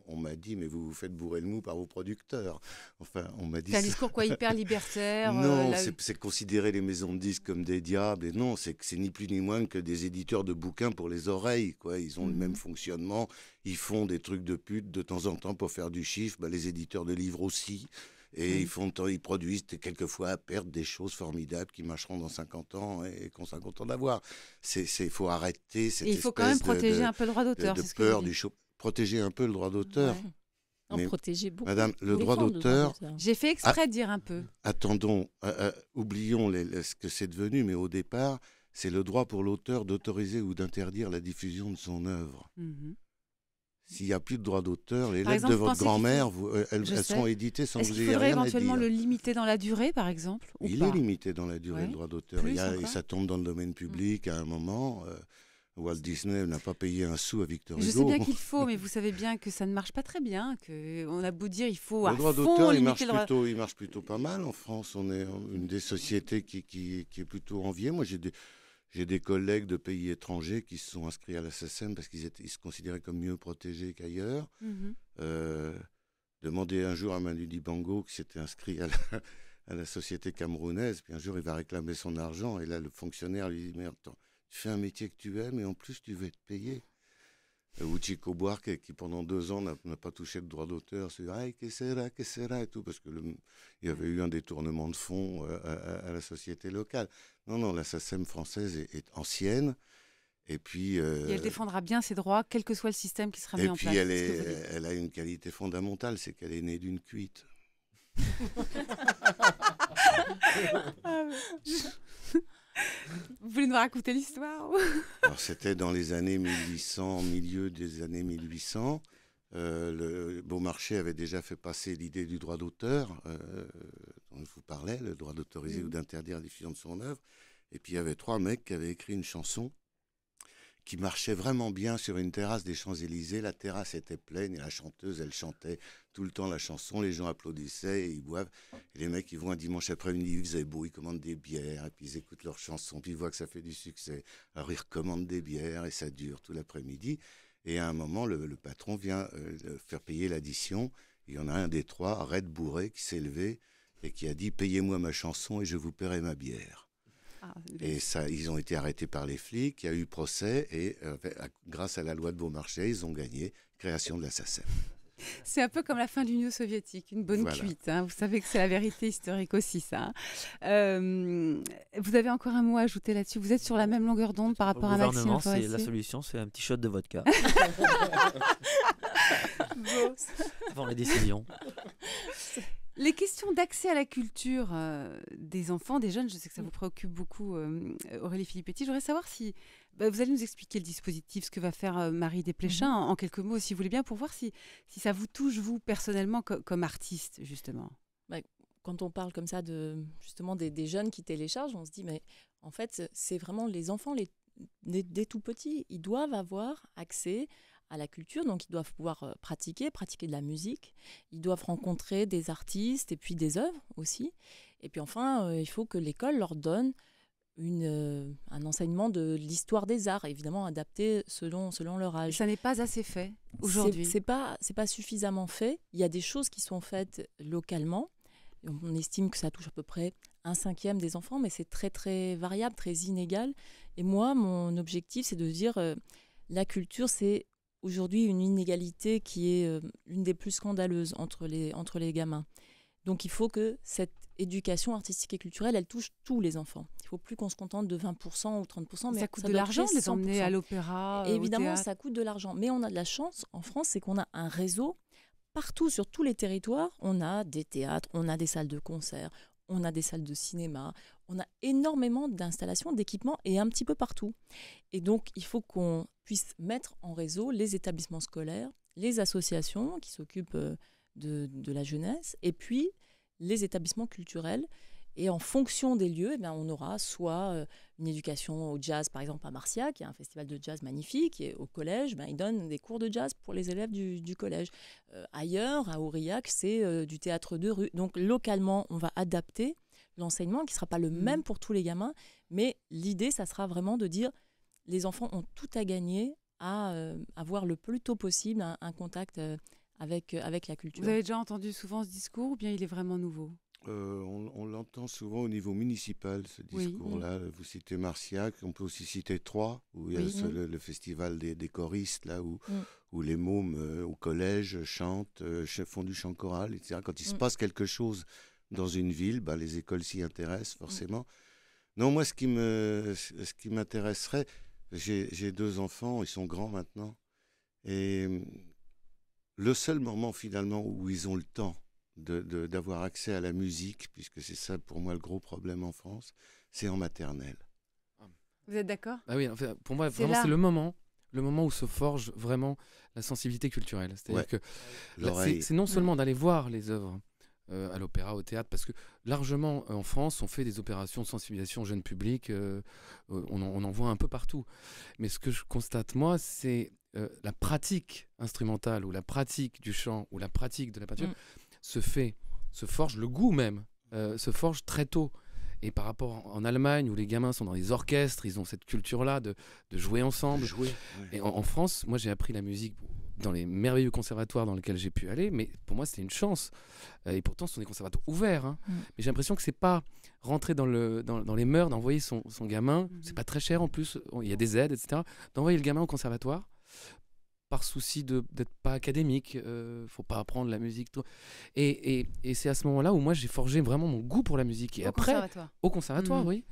On m'a dit, mais vous vous faites bourrer le mou par vos producteurs. Enfin, on m'a dit... C'est un discours hyper libertaire. Non, c'est considérer les maisons de disques comme des diables. Et non, c'est ni plus ni moins que des éditeurs de bouquins pour les oreilles, quoi. Ils ont le même fonctionnement. Ils font des trucs de pute de temps en temps pour faire du chiffre. Les éditeurs de livres aussi. Et ils produisent quelquefois à perte des choses formidables qui marcheront dans 50 ans et qu'on sera content d'avoir. Il faut arrêter cette espèce il faut quand même protéger un peu le droit d'auteur. De peur du show. Protéger un peu le droit d'auteur. Ouais. Mais protéger beaucoup. Madame, le droit d'auteur... J'ai fait exprès de dire un peu. Attendons, oublions ce que c'est devenu, mais au départ, c'est le droit pour l'auteur d'autoriser ou d'interdire la diffusion de son œuvre. S'il n'y a plus de droit d'auteur, les lettres de votre grand-mère, elles sont éditées sans que vous ayez rien à dire. Est-ce qu'il faudrait éventuellement le limiter dans la durée, par exemple? Il est limité dans la durée, le droit d'auteur. Et ça tombe dans le domaine public à un moment. Walt Disney n'a pas payé un sou à Victor Hugo. Je sais bien qu'il faut, mais vous savez bien que ça ne marche pas très bien. On a beau dire il faut le droit d'auteur, il marche plutôt pas mal en France. On est une des sociétés qui est plutôt enviée. Moi, j'ai des collègues de pays étrangers qui se sont inscrits à la SACEM parce qu'ils se considéraient comme mieux protégés qu'ailleurs. Demandez un jour à Manu Dibango qui s'était inscrit à la société camerounaise, puis un jour il va réclamer son argent, et là le fonctionnaire lui dit « Mais attends, tu fais un métier que tu aimes et en plus tu veux être payé ». Ou Chico Buarque qui pendant 2 ans n'a pas touché le droit d'auteur. C'est « que sera ?» et tout, parce qu'il y avait eu un détournement de fonds à la société locale. Non, la SACEM française est ancienne. Et puis, et elle défendra bien ses droits, quel que soit le système qui sera mis en place. Et puis elle a une qualité fondamentale, c'est qu'elle est née d'une cuite. Vous voulez nous raconter l'histoire? Alors, c'était dans les années 1800, milieu des années 1800. Le Beaumarchais avait déjà fait passer l'idée du droit d'auteur, dont je vous parlais, le droit d'autoriser ou d'interdire la diffusion de son œuvre. Et puis il y avait 3 mecs qui avaient écrit une chanson qui marchait vraiment bien sur une terrasse des Champs-Élysées. La terrasse était pleine et la chanteuse, elle chantait tout le temps la chanson. Les gens applaudissaient et ils boivent. Et les mecs, ils vont un dimanche après-midi, il faisait beau, ils commandent des bières et puis ils écoutent leur chanson. Puis ils voient que ça fait du succès. Alors ils recommandent des bières et ça dure tout l'après-midi. Et à un moment, le patron vient faire payer l'addition. Il y en a un des 3, Red Bourré, qui s'est levé et qui a dit « Payez-moi ma chanson et je vous paierai ma bière ». Et ça, ils ont été arrêtés par les flics, il y a eu procès et grâce à la loi de Beaumarchais, ils ont gagné création de la SACEM. C'est un peu comme la fin de l'Union soviétique, une bonne cuite. Hein. Vous savez que c'est la vérité historique aussi, ça. Vous avez encore un mot à ajouter là-dessus? Vous êtes sur la même longueur d'onde par rapport à Maxime Forestier? La solution, c'est un petit shot de vodka. Avant les décisions. Les questions d'accès à la culture des enfants, des jeunes, je sais que ça vous préoccupe beaucoup, Aurélie Filippetti. Je voudrais savoir si vous allez nous expliquer le dispositif, ce que va faire Marie Desplechin, en quelques mots, si vous voulez bien, pour voir si ça vous touche, vous, personnellement, comme artiste, justement. Quand on parle comme ça justement des jeunes qui téléchargent, on se dit, mais en fait, c'est vraiment les enfants, des tout petits, ils doivent avoir accès à la culture, donc ils doivent pouvoir pratiquer de la musique, ils doivent rencontrer des artistes et puis des œuvres aussi. Et puis enfin, il faut que l'école leur donne un enseignement de l'histoire des arts, évidemment adapté selon leur âge. Ça n'est pas assez fait aujourd'hui. C'est pas suffisamment fait. Il y a des choses qui sont faites localement. On estime que ça touche à peu près 1/5 des enfants, mais c'est très très variable, très inégal. Et moi, mon objectif, c'est de dire la culture, c'est aujourd'hui une inégalité qui est l'une des plus scandaleuses entre les gamins. Donc il faut que cette éducation artistique et culturelle, elle touche tous les enfants. Il ne faut plus qu'on se contente de 20% ou 30%. Mais ça coûte de l'argent de les emmener à l'opéra, et évidemment, au théâtre. Ça coûte de l'argent. Mais on a de la chance en France, c'est qu'on a un réseau partout, sur tous les territoires. On a des théâtres, on a des salles de concert, on a des salles de cinéma, on a énormément d'installations, d'équipements et un petit peu partout. Et donc, il faut qu'on puisse mettre en réseau les établissements scolaires, les associations qui s'occupent de la jeunesse et puis les établissements culturels. Et en fonction des lieux, on aura soit une éducation au jazz, par exemple à Marciac, qui est un festival de jazz magnifique, et au collège, ils donnent des cours de jazz pour les élèves du collège. Ailleurs, à Aurillac, c'est du théâtre de rue. Donc localement, on va adapter l'enseignement qui ne sera pas le même pour tous les gamins, mais l'idée, ça sera vraiment de dire les enfants ont tout à gagner à avoir le plus tôt possible un contact avec la culture. Vous avez déjà entendu souvent ce discours ou bien il est vraiment nouveau ? On l'entend souvent au niveau municipal, ce discours-là. Oui. Vous citez Marciac, on peut aussi citer Troyes, où il y a le festival des choristes, là, où les mômes au collège chantent, font du chant choral, etc. Quand il se passe quelque chose dans une ville, les écoles s'y intéressent forcément. Non, moi, ce qui m'intéresserait, j'ai 2 enfants, ils sont grands maintenant, et le seul moment finalement où ils ont le temps d'avoir accès à la musique, puisque c'est ça pour moi le gros problème en France, c'est en maternelle. Vous êtes d'accord ? Oui, en fait, pour moi, vraiment, c'est le moment où se forge vraiment la sensibilité culturelle. C'est-à-dire que c'est non seulement d'aller voir les œuvres à l'opéra, au théâtre, parce que largement en France, on fait des opérations de sensibilisation jeune public, on en voit un peu partout. Mais ce que je constate, moi, c'est la pratique instrumentale ou la pratique du chant ou la pratique de la peinture se forge, le goût même, se forge très tôt. Et par rapport en Allemagne, où les gamins sont dans les orchestres, ils ont cette culture-là de jouer ensemble. Et en France, moi j'ai appris la musique dans les merveilleux conservatoires dans lesquels j'ai pu aller, mais pour moi c'était une chance. Et pourtant ce sont des conservatoires ouverts. Hein. Mais j'ai l'impression que c'est pas rentrer dans les mœurs d'envoyer son gamin, c'est pas très cher en plus, il y a des aides, etc., d'envoyer le gamin au conservatoire par souci d'être pas académique, faut pas apprendre la musique. Et c'est à ce moment-là où moi j'ai forgé vraiment mon goût pour la musique. Et au conservatoire, oui.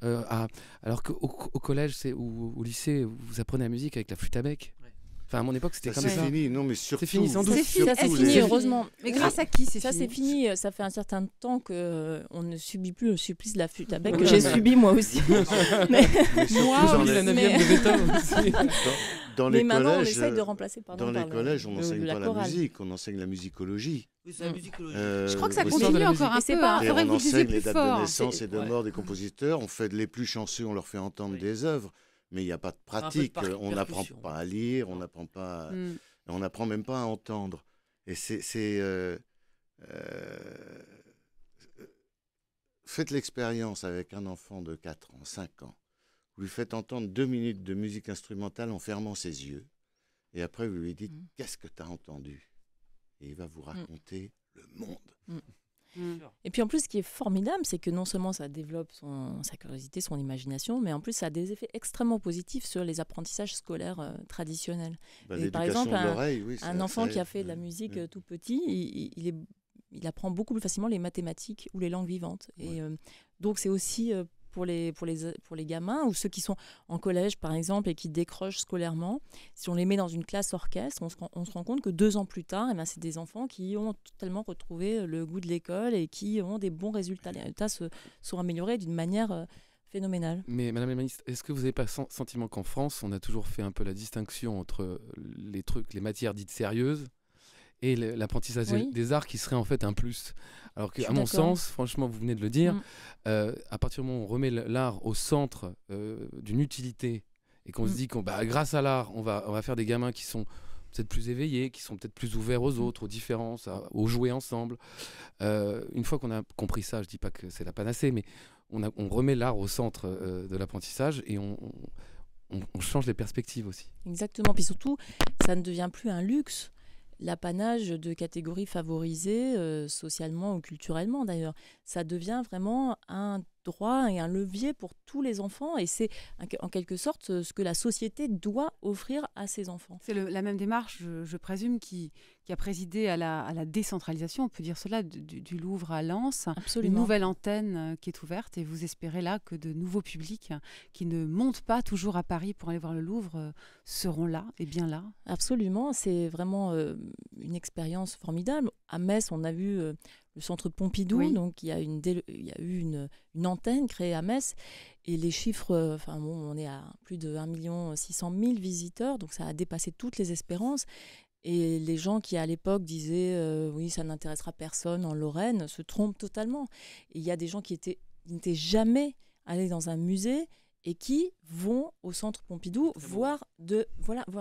Alors qu'au collège ou au lycée, vous apprenez la musique avec la flûte à bec. Enfin, à mon époque, c'était comme ça. C'est fini, non, mais surtout. C'est fini, sans doute. Ça, c'est fini, heureusement. Mais grâce à qui c'est fini ? Ça, c'est fini. Ça fait un certain temps qu'on ne subit plus le supplice de la flûte à bec que j'ai subi moi aussi. Mais moi, la 9e de Beethoven aussi. Mais maintenant, on essaye de remplacer. Dans les collèges, on n'enseigne pas la musique, on enseigne la musicologie. Oui, c'est la musicologie. Je crois que ça continue encore un peu. Et on enseigne les dates de naissance et de mort des compositeurs. On fait les plus chanceux, on leur fait entendre des œuvres. Mais il n'y a pas de pratique, on n'apprend pas à lire, on n'apprend pas, on n'apprend même pas à entendre. Et faites l'expérience avec un enfant de 4 ans, 5 ans. Vous lui faites entendre 2 minutes de musique instrumentale en fermant ses yeux. Et après, vous lui dites qu'est-ce que tu as entendu ? Et il va vous raconter le monde. Et puis en plus, ce qui est formidable, c'est que non seulement ça développe sa curiosité, son imagination, mais en plus ça a des effets extrêmement positifs sur les apprentissages scolaires traditionnels. Par exemple, un enfant qui a fait de la musique tout petit, il apprend beaucoup plus facilement les mathématiques ou les langues vivantes. Et donc c'est aussi pour les gamins ou ceux qui sont en collège par exemple et qui décrochent scolairement, si on les met dans une classe orchestre, on se rend compte que 2 ans plus tard, c'est des enfants qui ont totalement retrouvé le goût de l'école et qui ont des bons résultats. Les résultats se sont améliorés d'une manière phénoménale. Mais Madame la Ministre, est-ce que vous n'avez pas le sentiment qu'en France, on a toujours fait un peu la distinction entre les matières dites sérieuses et l'apprentissage des arts qui serait en fait un plus. Alors qu'à mon sens, franchement, vous venez de le dire, à partir du moment où on remet l'art au centre d'une utilité et qu'on se dit que grâce à l'art, on va faire des gamins qui sont peut-être plus éveillés, qui sont peut-être plus ouverts aux autres, aux différences, aux jouer ensemble. Une fois qu'on a compris ça, je ne dis pas que c'est la panacée, mais on remet l'art au centre de l'apprentissage et on change les perspectives aussi. Exactement, puis surtout, ça ne devient plus un luxe. L'apanage de catégories favorisées socialement ou culturellement d'ailleurs. Ça devient vraiment un droit et un levier pour tous les enfants et c'est en quelque sorte ce que la société doit offrir à ses enfants. C'est la même démarche, je présume, qui a présidé à la décentralisation, on peut dire cela, du Louvre à Lens. Absolument. Une nouvelle antenne qui est ouverte et vous espérez là que de nouveaux publics qui ne montent pas toujours à Paris pour aller voir le Louvre seront là et bien là. Absolument, c'est vraiment une expérience formidable. À Metz, on a vu le centre Pompidou, donc il y a eu une antenne créée à Metz et les chiffres, on est à plus de 1 600 000 visiteurs, donc ça a dépassé toutes les espérances. Et les gens qui, à l'époque, disaient oui, ça n'intéressera personne en Lorraine, se trompent totalement. Et il y a des gens qui n'étaient jamais allés dans un musée et qui vont au centre Pompidou voir de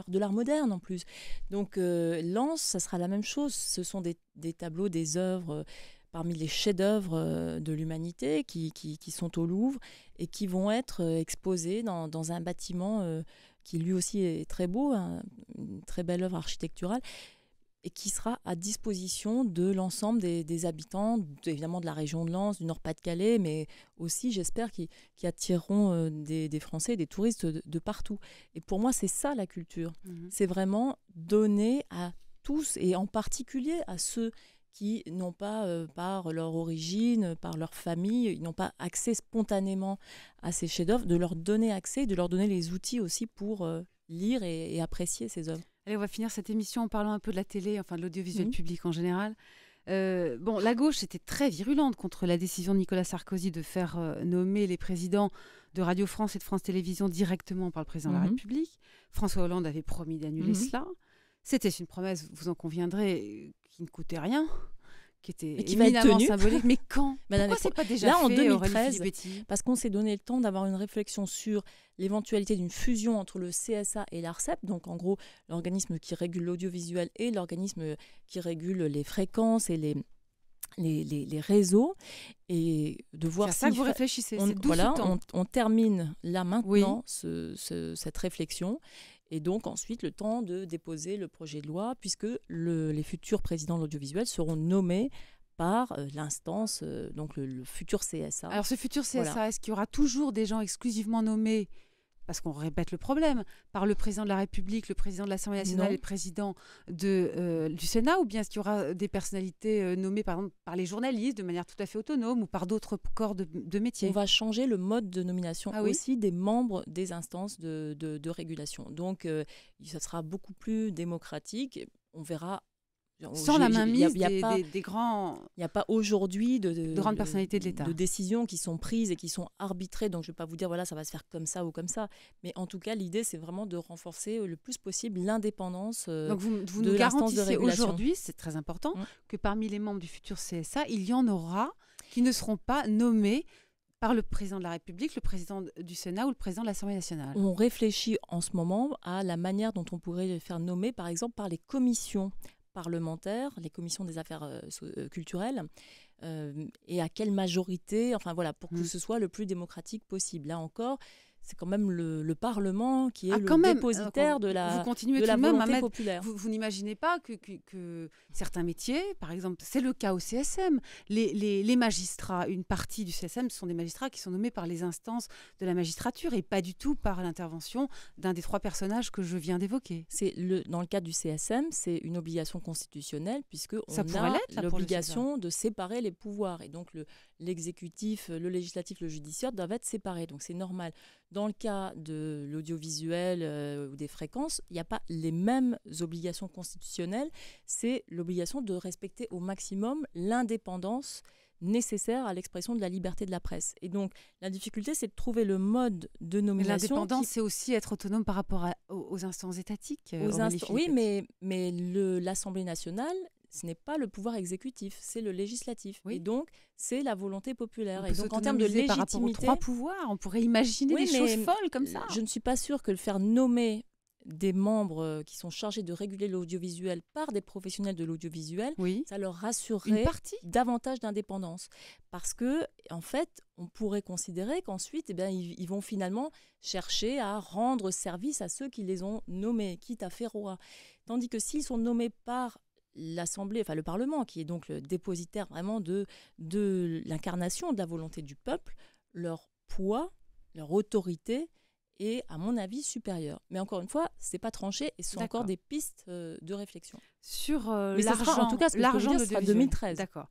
l'art moderne en plus. Donc Lens, ça sera la même chose. Ce sont des tableaux, des œuvres parmi les chefs-d'œuvre de l'humanité qui sont au Louvre et qui vont être exposés dans un bâtiment qui lui aussi est très beau, une très belle œuvre architecturale, et qui sera à disposition de l'ensemble des habitants, évidemment de la région de Lens, du Nord-Pas-de-Calais, mais aussi, j'espère, qui attireront des Français, des touristes de partout. Et pour moi, c'est ça la culture. C'est vraiment donner à tous, et en particulier à ceux qui n'ont pas, par leur origine, par leur famille, ils n'ont pas accès spontanément à ces chefs-d'œuvre, de leur donner accès, de leur donner les outils aussi pour lire et apprécier ces œuvres. Allez, on va finir cette émission en parlant un peu de la télé, enfin de l'audiovisuel public en général. La gauche était très virulente contre la décision de Nicolas Sarkozy de faire nommer les présidents de Radio France et de France Télévisions directement par le président de la République. François Hollande avait promis d'annuler cela. C'était une promesse, vous en conviendrez, qui ne coûtait rien, qui était éminemment symbolique. Mais quand ? Pourquoi c'est pas déjà fait, en 2013, parce qu'on s'est donné le temps d'avoir une réflexion sur l'éventualité d'une fusion entre le CSA et l'ARCEP, donc en gros l'organisme qui régule l'audiovisuel et l'organisme qui régule les fréquences et les réseaux, et de voir c'est à ça que vous réfléchissez. On termine là maintenant cette réflexion. Et donc ensuite le temps de déposer le projet de loi, puisque les futurs présidents de l'audiovisuel seront nommés par l'instance, donc le futur CSA. Alors ce futur CSA, est-ce qu'il y aura toujours des gens exclusivement nommés parce qu'on répète le problème, par le président de la République, le président de l'Assemblée nationale et le président du Sénat, ou bien est-ce qu'il y aura des personnalités nommées par exemple par les journalistes de manière tout à fait autonome ou par d'autres corps de métier? On va changer le mode de nomination aussi des membres des instances de régulation. Donc, ça sera beaucoup plus démocratique. On verra. Sans la mainmise des grands... Il n'y a pas aujourd'hui de grandes personnalités de l'État. De décisions qui sont prises et qui sont arbitrées. Donc, je ne vais pas vous dire, voilà, ça va se faire comme ça ou comme ça. Mais en tout cas, l'idée, c'est vraiment de renforcer le plus possible l'indépendance Donc vous de nous l'instance de garantissez régulation. aujourd'hui, c'est très important, que parmi les membres du futur CSA, il y en aura qui ne seront pas nommés par le président de la République, le président du Sénat ou le président de l'Assemblée nationale. On réfléchit en ce moment à la manière dont on pourrait les faire nommer, par exemple, par les commissions parlementaires, les commissions des affaires culturelles, et à quelle majorité, enfin voilà, pour que ce soit le plus démocratique possible. Là encore, c'est quand même le Parlement qui est le dépositaire de la volonté populaire. Vous n'imaginez pas que certains métiers, par exemple, c'est le cas au CSM, les magistrats, une partie du CSM, ce sont des magistrats qui sont nommés par les instances de la magistrature et pas du tout par l'intervention d'un des 3 personnages que je viens d'évoquer. Dans le cas du CSM, c'est une obligation constitutionnelle puisqu'on a l'obligation de séparer les pouvoirs. Et donc l'exécutif, le législatif, le judiciaire doivent être séparés. Donc c'est normal. Dans le cas de l'audiovisuel ou des fréquences, il n'y a pas les mêmes obligations constitutionnelles. C'est l'obligation de respecter au maximum l'indépendance nécessaire à l'expression de la liberté de la presse. Et donc, la difficulté, c'est de trouver le mode de nomination. L'indépendance, c'est aussi être autonome par rapport aux instances étatiques. Oui, mais l'Assemblée nationale, ce n'est pas le pouvoir exécutif, c'est le législatif. Oui. Et donc, c'est la volonté populaire. Et donc, en termes de légitimité... Par rapport aux 3 pouvoirs, on pourrait imaginer des choses folles comme ça. Je ne suis pas sûre que le faire nommer des membres qui sont chargés de réguler l'audiovisuel par des professionnels de l'audiovisuel, ça leur rassurerait davantage d'indépendance. Parce que, en fait, on pourrait considérer qu'ensuite, ils vont finalement chercher à rendre service à ceux qui les ont nommés, quitte à faire roi. Tandis que s'ils sont nommés par l'Assemblée, enfin le Parlement, qui est donc le dépositaire vraiment de l'incarnation de la volonté du peuple, leur poids, leur autorité est, à mon avis, supérieur. Mais encore une fois, ce n'est pas tranché et ce sont encore des pistes de réflexion. Sur l'argent, en tout cas, l'argent sera 2013. D'accord.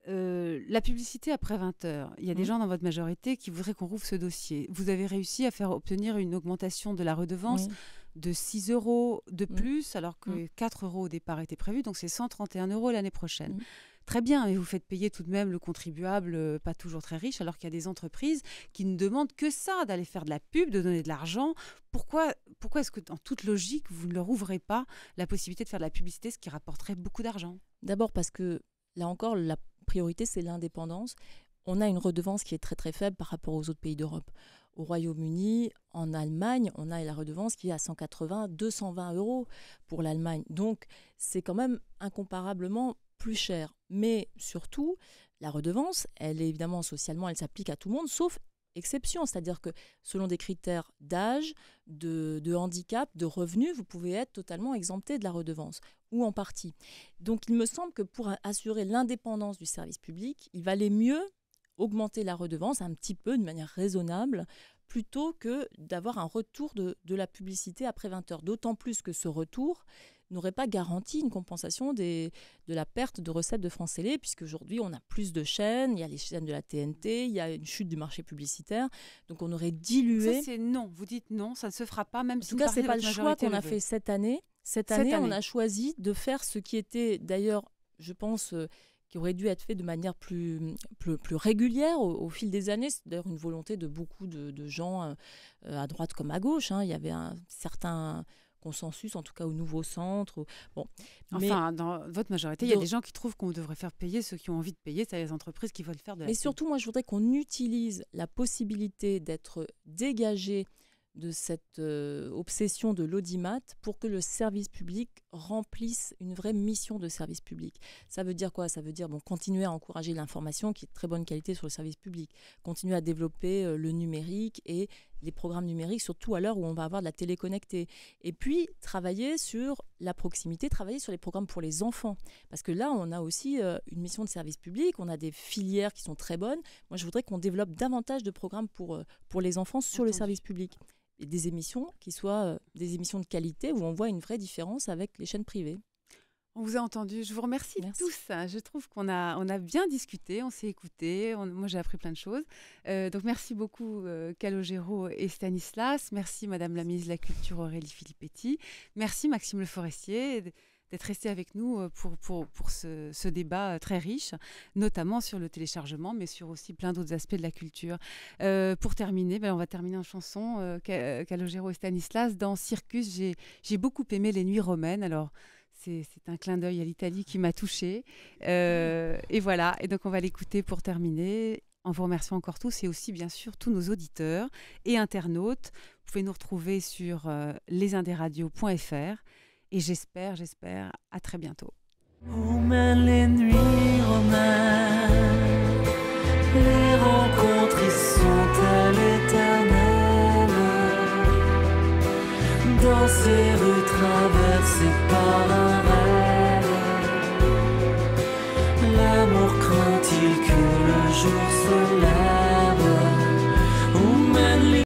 La publicité après 20h, il y a des gens dans votre majorité qui voudraient qu'on rouvre ce dossier. Vous avez réussi à faire obtenir une augmentation de la redevance de 6 € de plus, alors que 4 € au départ étaient prévus, donc c'est 131 € l'année prochaine. Très bien, mais vous faites payer tout de même le contribuable pas toujours très riche, alors qu'il y a des entreprises qui ne demandent que ça, d'aller faire de la pub, de donner de l'argent. Pourquoi est-ce que, en toute logique, vous ne leur ouvrez pas la possibilité de faire de la publicité, ce qui rapporterait beaucoup d'argent? D'abord parce que, là encore, la priorité, c'est l'indépendance. On a une redevance qui est très très faible par rapport aux autres pays d'Europe. Au Royaume-Uni, en Allemagne, on a la redevance qui est à 180, 220 € pour l'Allemagne. Donc, c'est quand même incomparablement plus cher. Mais surtout, la redevance, elle est évidemment socialement, elle s'applique à tout le monde, sauf exception. C'est-à-dire que selon des critères d'âge, de handicap, de revenus, vous pouvez être totalement exempté de la redevance, ou en partie. Donc, il me semble que pour assurer l'indépendance du service public, il valait mieux augmenter la redevance un petit peu, de manière raisonnable, plutôt que d'avoir un retour de la publicité après 20 heures. D'autant plus que ce retour n'aurait pas garanti une compensation de la perte de recettes de France Télé, puisqu'aujourd'hui, on a plus de chaînes, il y a les chaînes de la TNT, il y a une chute du marché publicitaire, donc on aurait dilué... Ça, c'est non. Vous dites non, ça ne se fera pas, même si... En tout cas, ce n'est pas le choix qu'on a fait cette année. Cette année, on a choisi de faire ce qui était, d'ailleurs, je pense... qui aurait dû être fait de manière plus régulière au fil des années. C'est d'ailleurs une volonté de beaucoup de gens à droite comme à gauche. Il y avait un certain consensus, en tout cas au Nouveau Centre. Bon. Enfin, dans votre majorité, il y a des gens qui trouvent qu'on devrait faire payer ceux qui ont envie de payer, c'est les entreprises qui veulent faire de la... Mais surtout, moi, je voudrais qu'on utilise la possibilité d'être dégagé de cette obsession de l'audimat pour que le service public remplisse une vraie mission de service public. Ça veut dire quoi? Ça veut dire continuer à encourager l'information qui est de très bonne qualité sur le service public, continuer à développer le numérique et les programmes numériques, surtout à l'heure où on va avoir de la télé connectée. Et puis, travailler sur la proximité, travailler sur les programmes pour les enfants. Parce que là, on a aussi une mission de service public, on a des filières qui sont très bonnes. Moi, je voudrais qu'on développe davantage de programmes pour les enfants sur le service public. des émissions qui soient des émissions de qualité où on voit une vraie différence avec les chaînes privées. On vous a entendu. Je vous remercie tous. Je trouve qu'on a bien discuté, on s'est écouté. Moi, j'ai appris plein de choses. Donc, merci beaucoup, Calogero et Stanislas. Merci, Madame la ministre de la Culture, Aurélie Filippetti. Merci, Maxime Le Forestier, d'être resté avec nous pour ce débat très riche, notamment sur le téléchargement, mais sur aussi plein d'autres aspects de la culture. Pour terminer, on va terminer en chanson. Calogero et Stanislas, dans Circus, j'ai beaucoup aimé Les Nuits romaines. Alors, c'est un clin d'œil à l'Italie qui m'a touchée. Et voilà, et donc on va l'écouter pour terminer, en vous remerciant encore tous, et aussi bien sûr tous nos auditeurs et internautes. Vous pouvez nous retrouver sur lesindesradios.fr, et j'espère à très bientôt. Où mènent les nuits romaines, les rencontres y sont-elles éternelles? Dans ces rues traversées par un rêve, l'amour craint-il que le jour se lève?